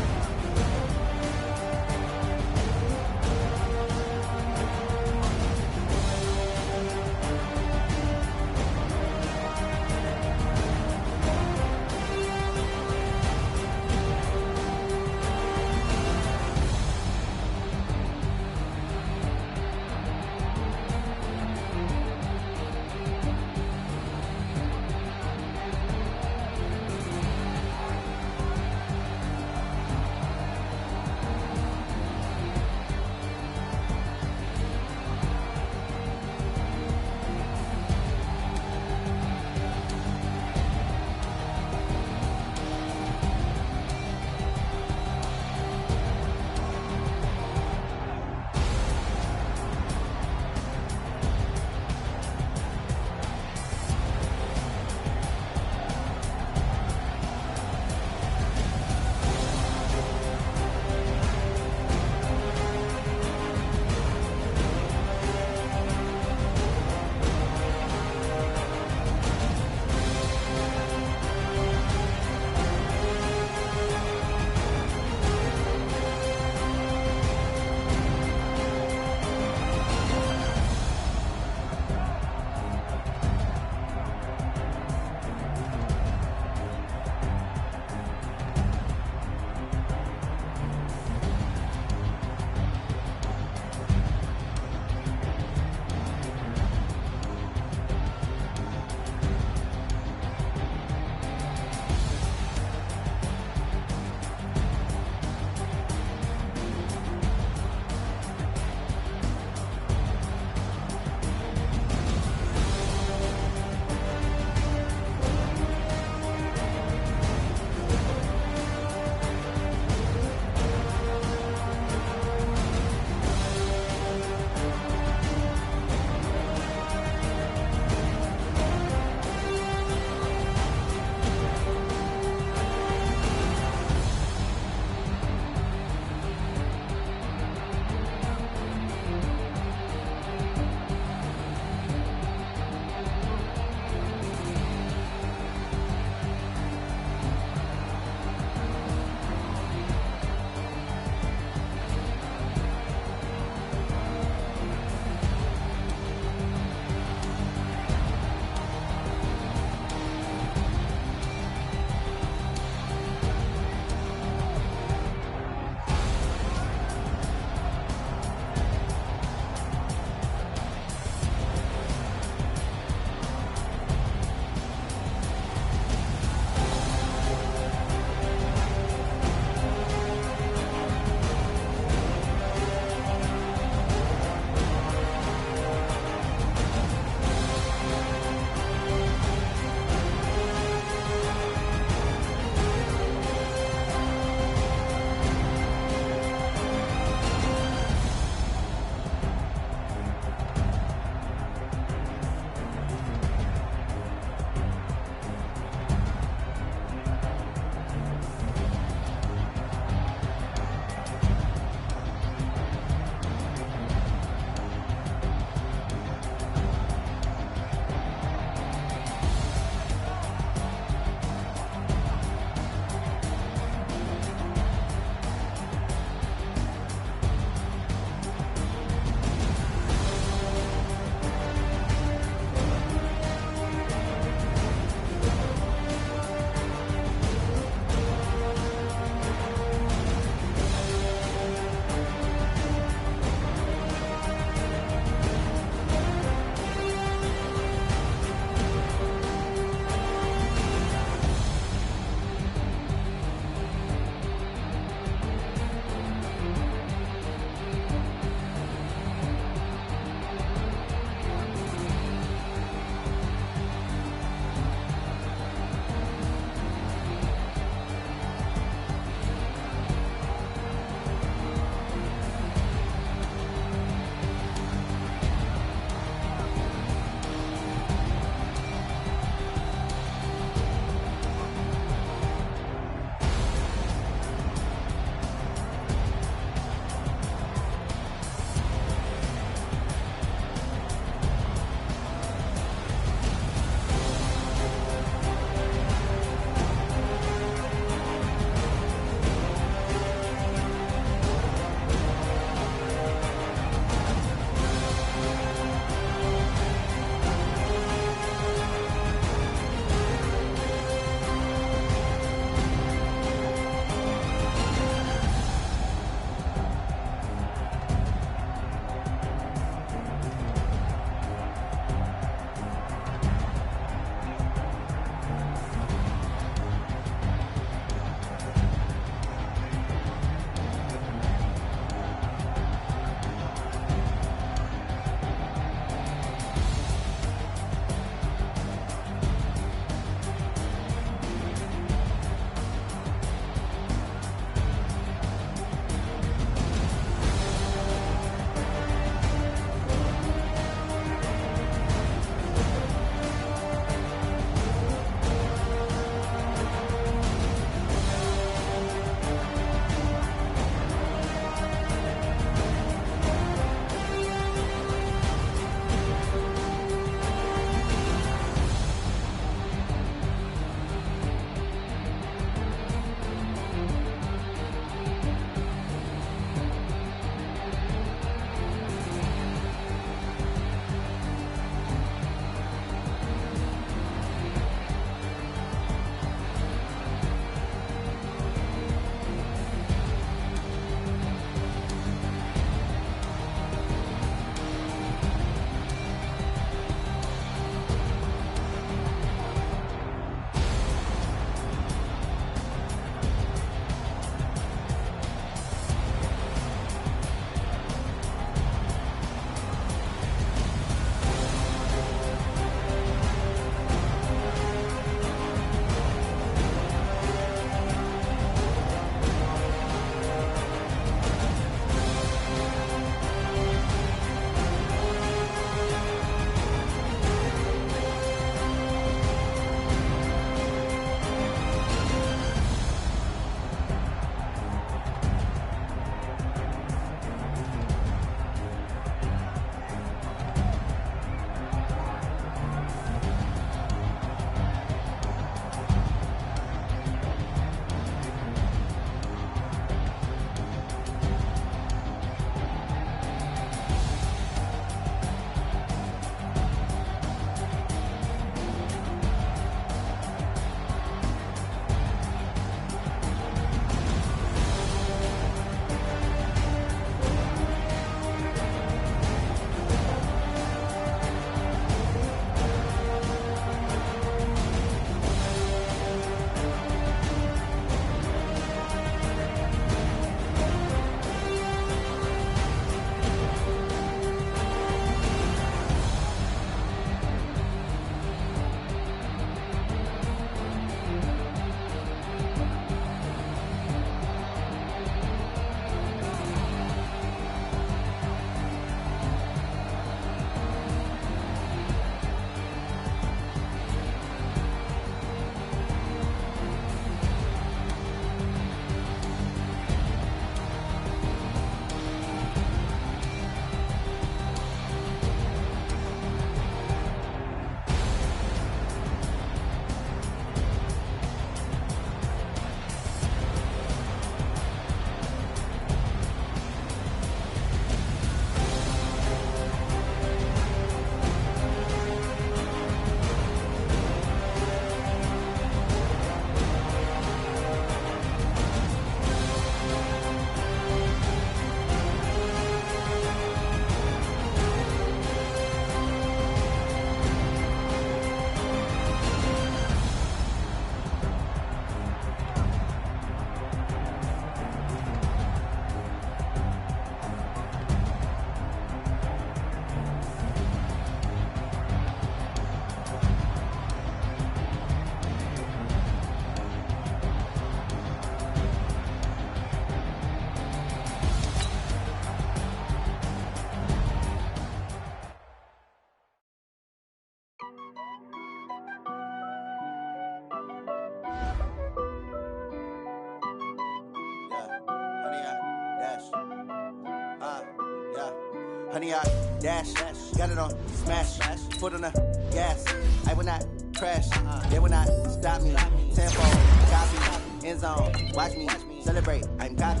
Honey, I dash, got it on smash, foot on the gas. I will not crash, they will not stop me. Tenfold, copy, end zone, watch me celebrate. I'm cocky,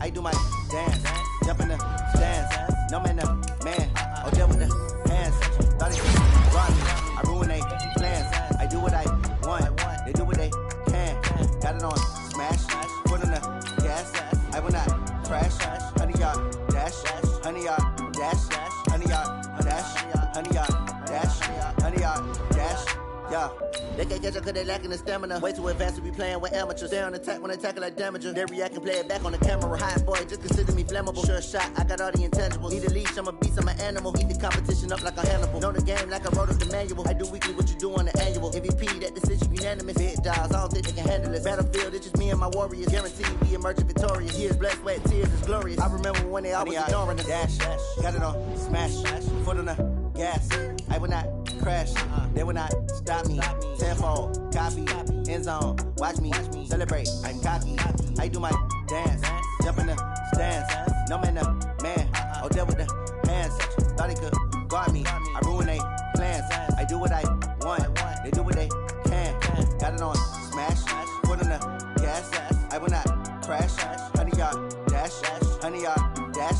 I do my dance, jump in the stands. No man, the man, oh deal with the hands. Thought he could rock me, I ruin they plans. I do what I want, they do what they can. Got it on smash, foot on the gas. I will not crash, honey, y'all dash, honey, y'all dash, honey, y'all dash, honey, y'all dash, honey, y'all dash, yeah. They can't catch up cause they lacking the stamina. Way too advanced to be playing with amateurs. Stay on attack when they tackle like damager. They react and play it back on the camera. Hot boy, just consider me flammable. Sure shot, I got all the intangibles. Need a leash, I'm a beast, I'm an animal. Eat the competition up like a Hannibal. Know the game like I wrote up the manual. I do weekly what you do on the annual. MVP, that decision unanimous. Big dogs, I don't think they can handle it. Battlefield, it's just me and my warriors. Guaranteed we emerging victorious. Years, blood, sweat, tears, is glorious. I remember when they always ignoring the dash. Got it on smash, foot on the gas. I will not crash, they will not stop me. Tenfold, copy, end zone, watch me celebrate. I'm cocky, I do my dance, jump in the stands. No man, the man, oh deal with the hands. Thought he could guard me, I ruin they plans. I do what I want, they do what they can. Got it on smash, foot on the gas. I will not crash, honey, y'all dash, honey, y'all dash,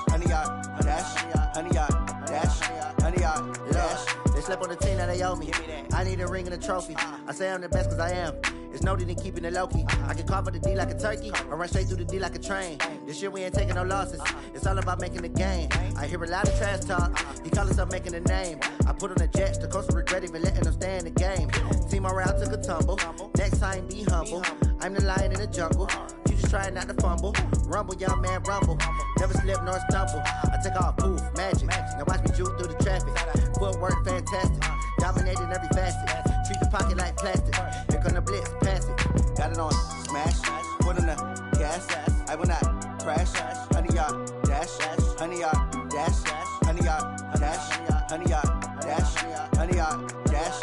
honey, y'all dash, honey, y'all dash, honey, y'all dash. They slept on the team, now they owe me. I need a ring and a trophy. I say I'm the best cause I am. It's no need in keeping it low-key. I can carve up the D like a turkey, or run straight through the D like a train. This year we ain't taking no losses. It's all about making the game. I hear a lot of trash talk. He call himself making a name. I put on the jets, the coach will regret even letting them stay in the game. Team around took a tumble. Next time be humble. I'm the lion in the jungle. You just trying not to fumble. Rumble, young man, rumble. Never slip nor stumble. I take off, poof, magic. Now watch me juke through the traffic. Footwork fantastic. Dominating every facet. Treat the pocket like plastic. Here come the blitz, pass it. Got it on smash, foot on the gas. I will not crash. Honey, y'all dash, honey, y'all dash, honey, y'all dash, honey, y'all dash, honey, y'all dash.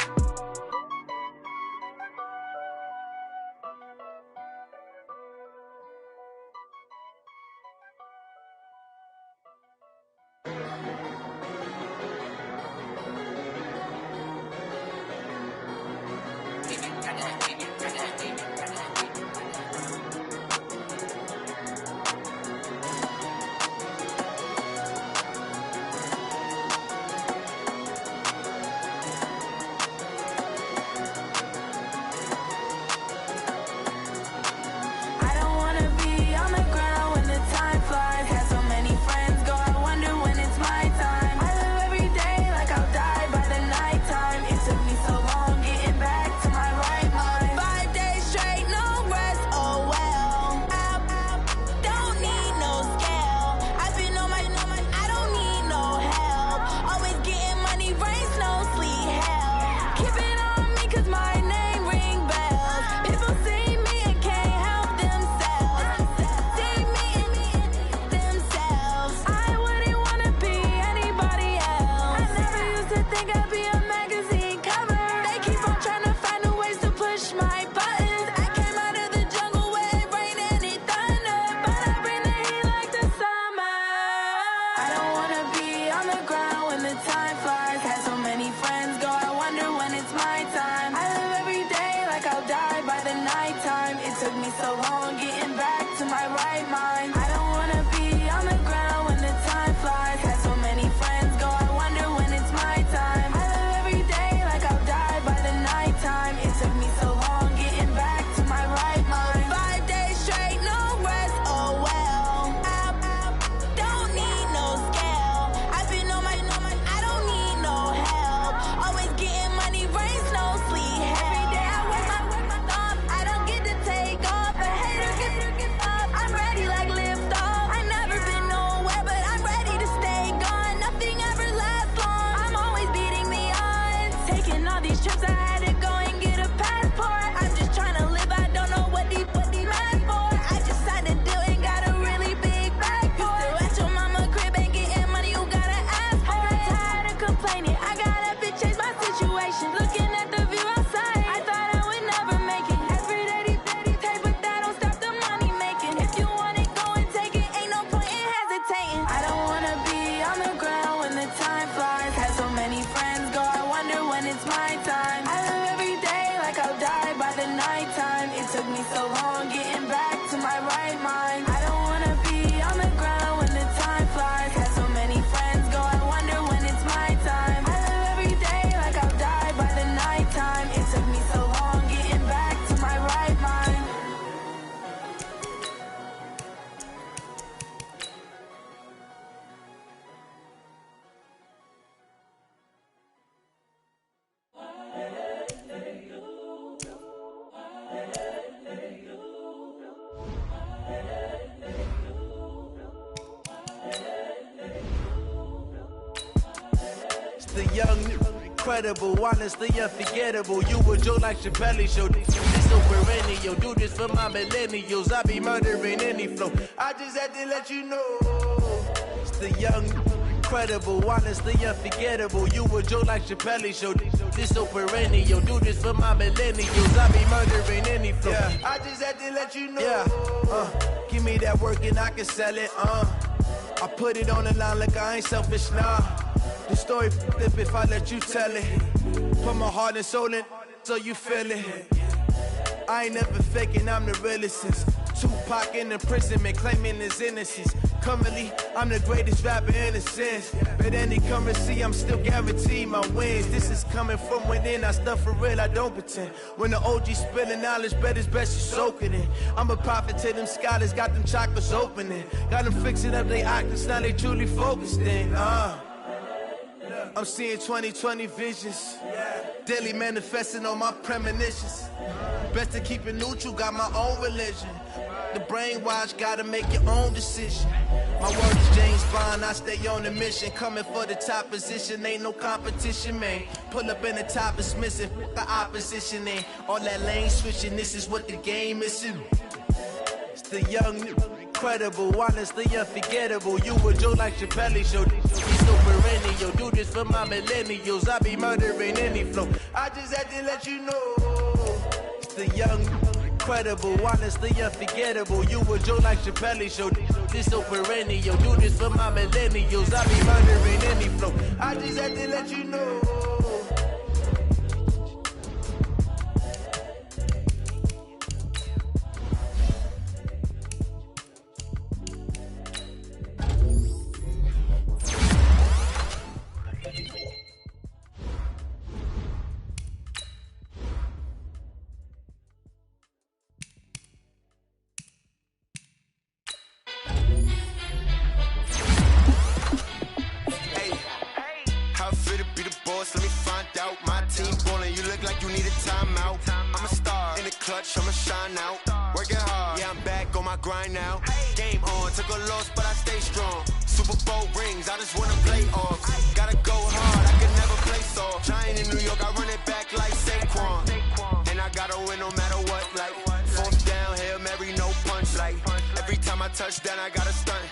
motivation. Looking at the view outside, I thought I would never make it. Every day they pay, but that don't stop the money making. If you want it, go and take it. Ain't no point in hesitating. I don't wanna be on the ground when the time flies. Had so many friends go, I wonder when it's my time. I live every day like I'll die by the nighttime. It took me so long getting back to my right mind. I don't wanna be on the ground when the time flies. Had so many friends go, I wonder when it's my time. I live every day like I'll die by the nighttime. It took me so long getting back to my right mind. The young, incredible, honestly unforgettable. You a Joe like Chappelle show. This so perennial. Do this for my millennials. I be murdering any flow. I just had to let you know. It's the young, incredible, honestly unforgettable. You a Joe like Chappelle show. This so perennial. Do this for my millennials. I be murdering any flow. Yeah. I just had to let you know. Yeah. Give me that work and I can sell it. I put it on the line like I ain't selfish, nah. The story flip if I let you tell it. Put my heart and soul in so you feel it. I ain't never faking, I'm the realest since Tupac in imprisonment, claiming his innocence. Currently, I'm the greatest rapper in a sense. But any currency, I'm still guaranteed my wins. This is coming from within, I stuff for real, I don't pretend. When the OG spilling knowledge, bet it's best you soak it in. I'm a prophet to them scholars, got them chakras opening. Got them fixing up they octaves, now they truly focused in. I'm seeing 2020 visions. Daily manifesting on my premonitions. Best to keep it neutral, got my own religion. The brainwash, gotta make your own decision. My word is James Bond, I stay on the mission. Coming for the top position, ain't no competition, man. Pull up in the top, it's missing, the opposition ain't. All that lane switching, this is what the game is. It's the young, incredible, honestly unforgettable. You a Joe like Chappelle show. This so perennial. Do this for my millennials. I be murdering any flow. I just had to let you know. It's the young, incredible, honestly unforgettable. You a Joe like Chappelle show. This so perennial. Do this for my millennials. I be murdering any flow. I just had to let you know. Let me find out. My team ballin', you look like you need a timeout. I'm a star in the clutch, I'ma shine out. Working hard, yeah, I'm back on my grind now. Game on, took a loss, but I stay strong. Super Bowl rings, I just wanna play off. Gotta go hard, I can never play soft. Giant in New York, I run it back like Saquon. And I gotta win no matter what, like fourth down, Hail Mary, no punch. Like every time I touch down, I gotta stunt.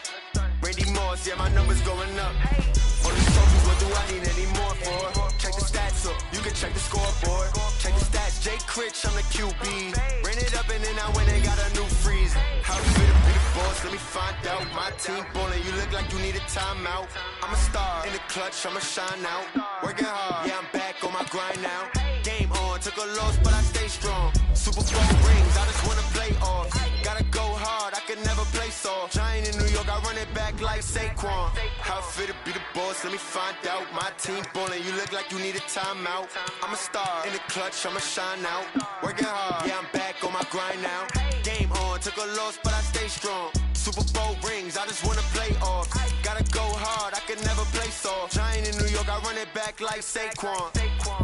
Randy Moss, yeah, my numbers going up. All these trophies, what do I need any more for? Check the stats up, you can check the scoreboard. Check the stats, Jay Critch, I'm the QB. Ran it up and then I went and got a new freeze. How fit to be the boss, let me find out. My team ballin', you look like you need a timeout. I'm a star in the clutch, I'ma shine out. Working hard, yeah, I'm back on my grind now. Game on, took a loss, but I stay strong. Super Bowl rings, I just wanna play off. Gotta go hard, I can never play soft. Giant in New York, I run it back like Saquon. How fit to be the boss, let me find out. My team ballin', you look like you need a timeout. I'm a star in the clutch, I'ma shine out. Working hard, yeah, I'm back on my grind now. Game on, took a loss, but I stay strong. Super Bowl rings, I just wanna play off. Gotta go hard, I can never play soft. Giant in New York, I run it back like Saquon.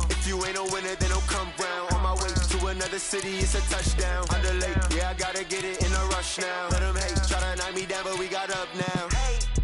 If you ain't a winner, then don't come round. On my way to another city, it's a touchdown. Underlay, yeah, I gotta get it in a rush now. Let them hate, try to knock me down, but we got up now.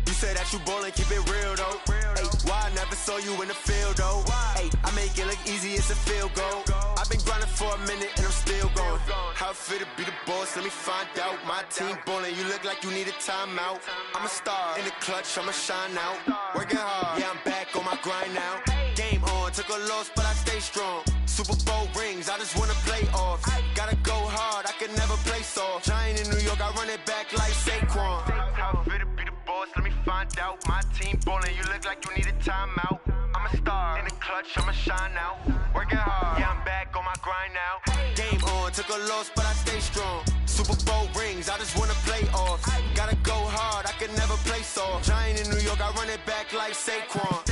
You say that you ballin', keep it real though. Ay, why I never saw you in the field though? Ay, I make it look easy, it's a field goal. I've been grinding for a minute and I'm still going. How fit to be the boss, let me find out. My team ballin', you look like you need a timeout. I'm a star in the clutch, I'ma shine out. Working hard, yeah, I'm back on my grind now. Game on, took a loss, but I stay strong. Super Bowl rings, I just wanna play off. Gotta go hard, I can never play soft. Giant in New York, I run it back like Saquon. How fit to be the boss, let me find out. My team ballin', you look like you need a timeout. I'm a star, in the clutch, I'ma shine out. Working hard, yeah, I'm back on my grind now. Game on, took a loss, but I stay strong. Super Bowl rings, I just wanna play off. Gotta go hard, I can never play soft. Giant in New York, I run it back like Saquon.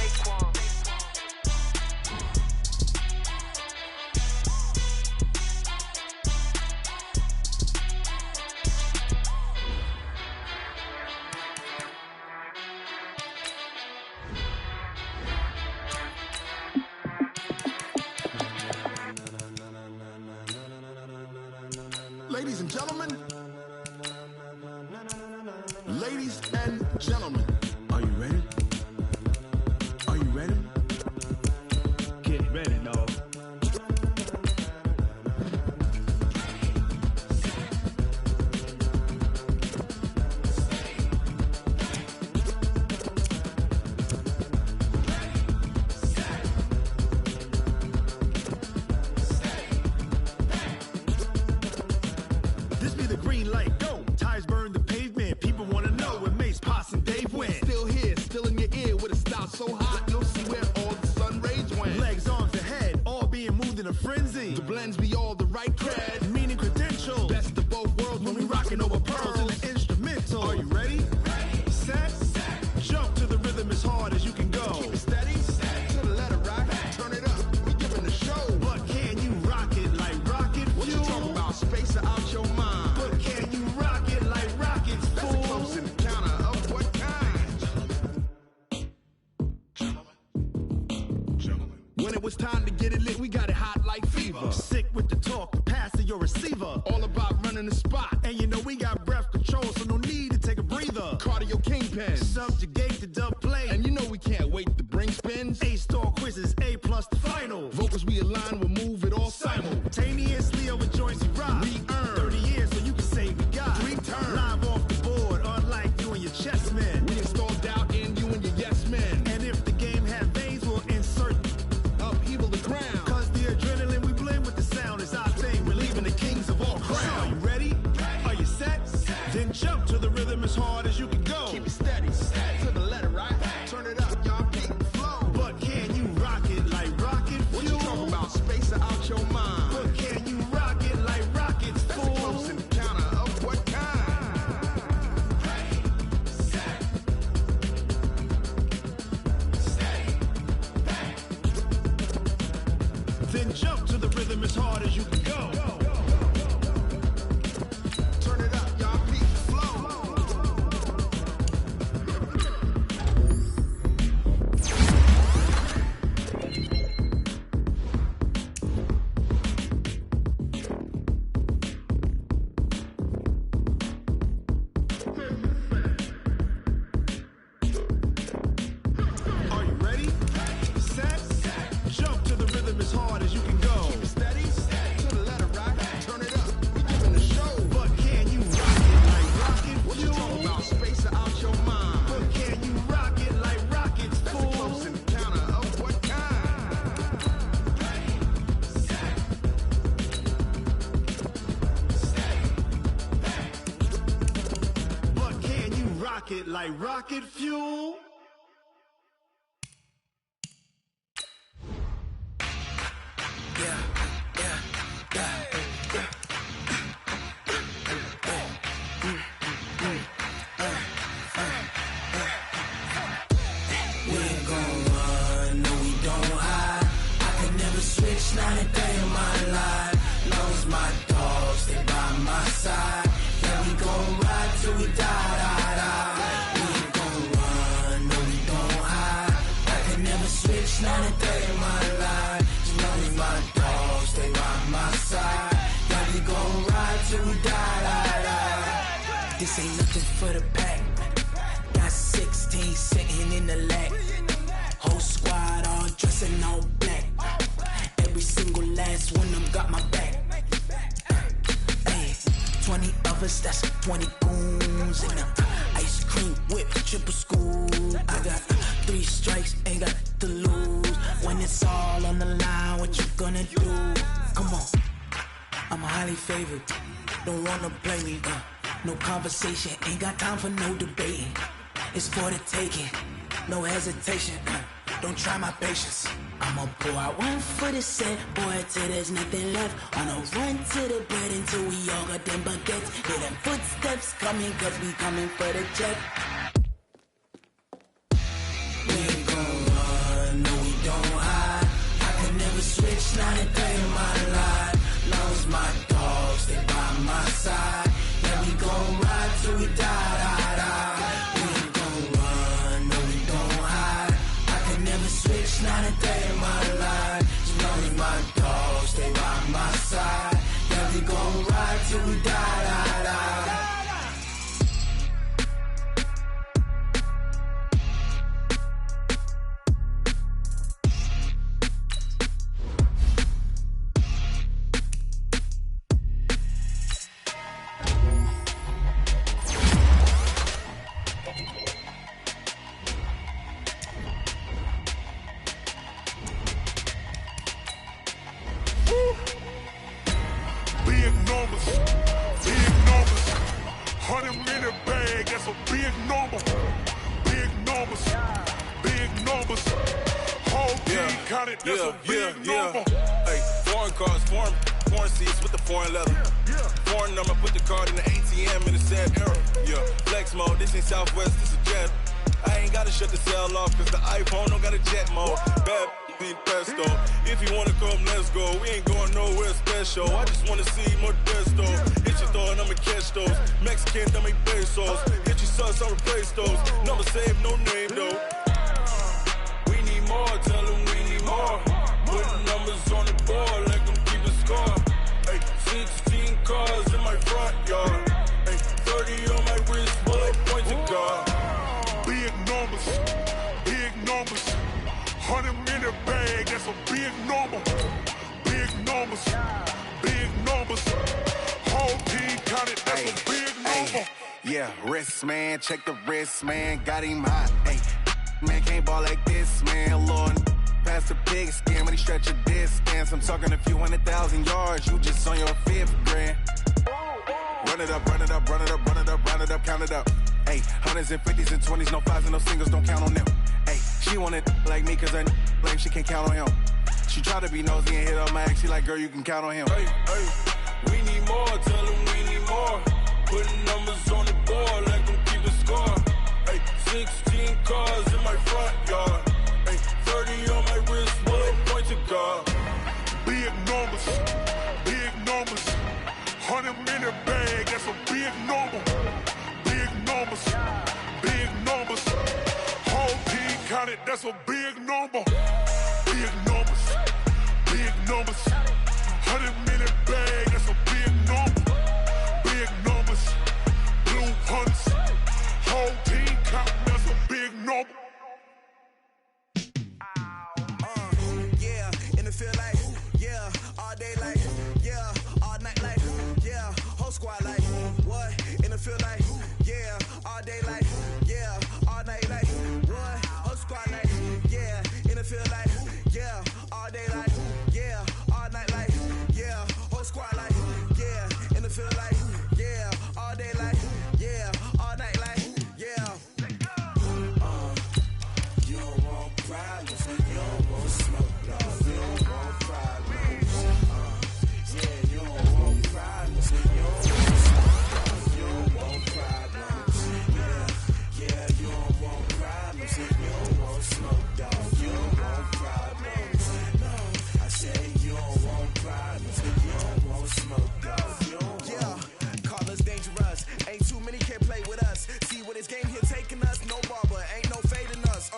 Ladies and gentlemen, are you ready? Are you ready? Get ready, dog. This be the green light, go. Tires burn the pavement. People wanna know where Mace, Potts, and Dave went. Still here, still in your ear with a style so hot, no see where all the sun rays went. Legs, arms, and head, all being moved in a frenzy. The blends be all the right cred, meaning credentials. Best of both worlds when we rockin' over pearls in the instrumental. Are you ready? Set, jump to the rhythm as hard as you can go. Keep it steady, to the letter right, turn it up, we giving the show. But can you rock it like rocket fuel? What you talking about, space out your mind? But can you rock it like rockets, fool? That's a close encounter of what kind? Gentlemen. When it was time to get it lit, we got it hot like fever. Sick with the talk, the pass to your receiver. All about running the spot. And you know we got breath control, so no need to take a breather. Cardio kingpin, subjugate the dub play. And you know we can't wait to bring spins. A-star quizzes, A+ the final. Vocals we align, we'll move it all simultaneously over joints we rock. We earn 30 years, so you can say we got 3 turns. Live off the board, unlike you and your chess men. We install doubt in you and your yes men. And if the game had veins, we'll insert upheaval the ground. Cause the adrenaline we blend with the sound is our thing. We're leaving the kings of all crowns. So are you ready? Are you set? Then jump to the rhythm as hard as you can go. Keep it steady, to the letter right. Turn it up, y'all keep the flow. But can you rock it like rocket fuel? What you talking about, space out your mind? But can you rock it like rockets, fool? That's a close encounter of what kind? Then jump to the rhythm as hard as you can go. Turn it up, y'all keep the flow. Are you ready? Set, jump to the rhythm as hard as you can go. Keep it steady, to the letter right. Turn it up, we giving the show. But can you rock it like rocket fuel? What you talking about, space out your mind? But can you rock it like rockets, fool? That's a close encounter of what kind? But can you rock it like rocket fuel? We ain't gon' run, no we don't hide. I can never switch, not a day in my life. Long as my dogs, they by my side. Yeah, we gon' ride till we die, die, die. We ain't gon' run, no we don't hide. I can never switch, not a day in my life. As long as my dogs, they by my side. Yeah, we gon' ride till we die, die, die. This ain't nothing for the pack. Got 16 sitting in the lag. Whole squad all dressing all black. Every single last one of them got my back. Hey, 20 of us, that's 20 goons. And ice cream whip, triple school. I got 3 strikes, ain't got to lose. When wanna do? Come on, I'm highly favored. Don't wanna play me, no conversation, ain't got time for no debating. It's for the taking, no hesitation, don't try my patience. I'ma pour out one for the set, boy, till there's nothing left. On a run to the bread until we all got them baguettes. Hear them footsteps coming, cause we coming for the check. We ain't gon' run, no we don't hide. I can never switch, not a day in my life. Long as my dogs, they by my side. Yeah, we gon' ride till we die, die, die. We ain't gon' run, no we don't hide. I can never switch, not a day in my life. As long as my dogs, they by my side. Yeah, we gon' ride till we die, die, die. Big numbers, big numbers. 100-minute bag, that's a big number. Big numbers, big numbers. Whole team counted, that's a big number. Hey, foreign cars, foreign seats with the foreign leather. Foreign number, put the card in the ATM in a sad era. Yeah, flex mode, this ain't Southwest, this is Jet. I ain't gotta shut the cell off, cause the iPhone don't got a jet mode. Bad need pesto. If you wanna come, let's go. We ain't going nowhere special. I just wanna see more desto. Hit your throw and I'ma catch those. Mexican, I make pesos. Hit your sus, I'll replace those. Number save, no name though. We need more, tell them we need more. Put numbers on the board, let them keep a score. Hey, 16 cars in my front yard. Hey, 30 on my wrist, bullet pointed car. Big numbers, big numbers. 100-minute bag, that's a big number. Big numbers, big numbers. Whole team counted, that's a big number. Yeah, wrist man, check the wrist man, got him hot. Hey, man can't ball like this, man. Lord, past the pig skin when he stretch a distance. I'm talking a few 100,000 yards, you just on your 5th grand. Run it up, run it up, run it up, run it up, run it up, count it up. Hey, 100s and 50s and 20s, no 5s and no singles, don't count on them. Hey, she wanted like me cause I like she can't count on him. She tried to be nosy and hit on my ex, she like, girl, you can count on him. Hey, we need more, tell them we need more. Putting numbers on the board, let them keep a score. Hey, 16 cars in my front yard. Hey, 30 on my wrist, bullet pointed car. Big numbers, big numbers. 100-minute bag, that's a big number. Big numbers, big numbers. Whole team counted, that's a big number. Big numbers, big numbers. 100-minute bag, that's a big number. Big numbers, blue hunts. Whole team counting, that's a big number. Yeah, and it feel like, yeah, all day like, yeah, all night like, yeah, whole squad like, what? And it feel like, yeah, all day like, yeah, all night like, what? Whole squad like, yeah, and it feel like, yeah, all day like, yeah, all night like, yeah, whole squad like, yeah, and it feel like, yeah, all day like, yeah, all night like, yeah. You don't want problems, you don't want smoke, dog. You don't want problems. Yeah, you don't want problems, you don't want smoke, dog. You don't want problems. Yeah, you don't want problems, you don't want smoke, dog. You don't want problems. No, I said you don't want problems, you don't want smoke, dog. Yeah, call us dangerous. Ain't too many can play with us. See what this game here taking us? No barber, ain't no fading us.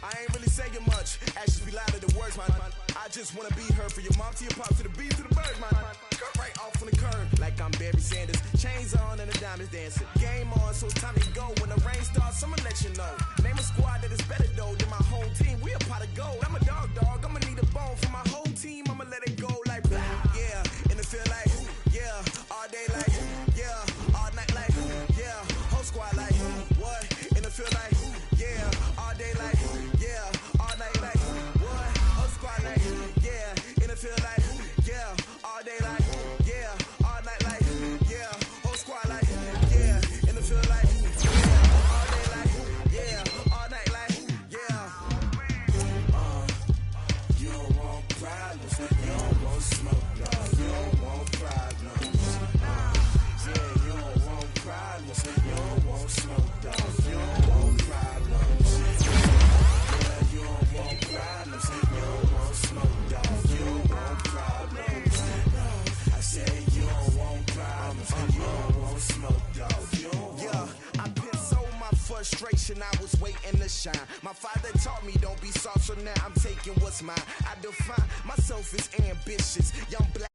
I ain't really saying much. Actions be louder than words, man. I just wanna be heard for your mom to your pop to the beat to the birds, man. Cut right off on the curb like I'm Barry Sanders. Chains on and the diamonds dancing. Game on, so it's time to go. When the rain starts, I'ma let you know. Name a squad that is better though than my whole team. We a pot of gold. I'm a dog. I'ma need a bone for my whole team. I'ma let it go like blah. Yeah, and it feel like, yeah, all day like, yeah, all night like, yeah, whole squad like, what? And it feel like, yeah, all day like, yeah, all night like, what? Whole squad like, yeah, and it feel like, problems. You don't want smoke, dog. You don't want problems. Yeah, you don't want problems. You don't want smoke, dog. You don't want problems. Yeah, you don't want problems. You don't want smoke, dog. You don't want problems. I said you don't want problems. You don't want smoke, dog. You don't want. Yeah, I've been so my frustration, I was waiting to shine. My father taught me don't be soft, so now I'm taking what's mine. I define myself as ambitious, young black.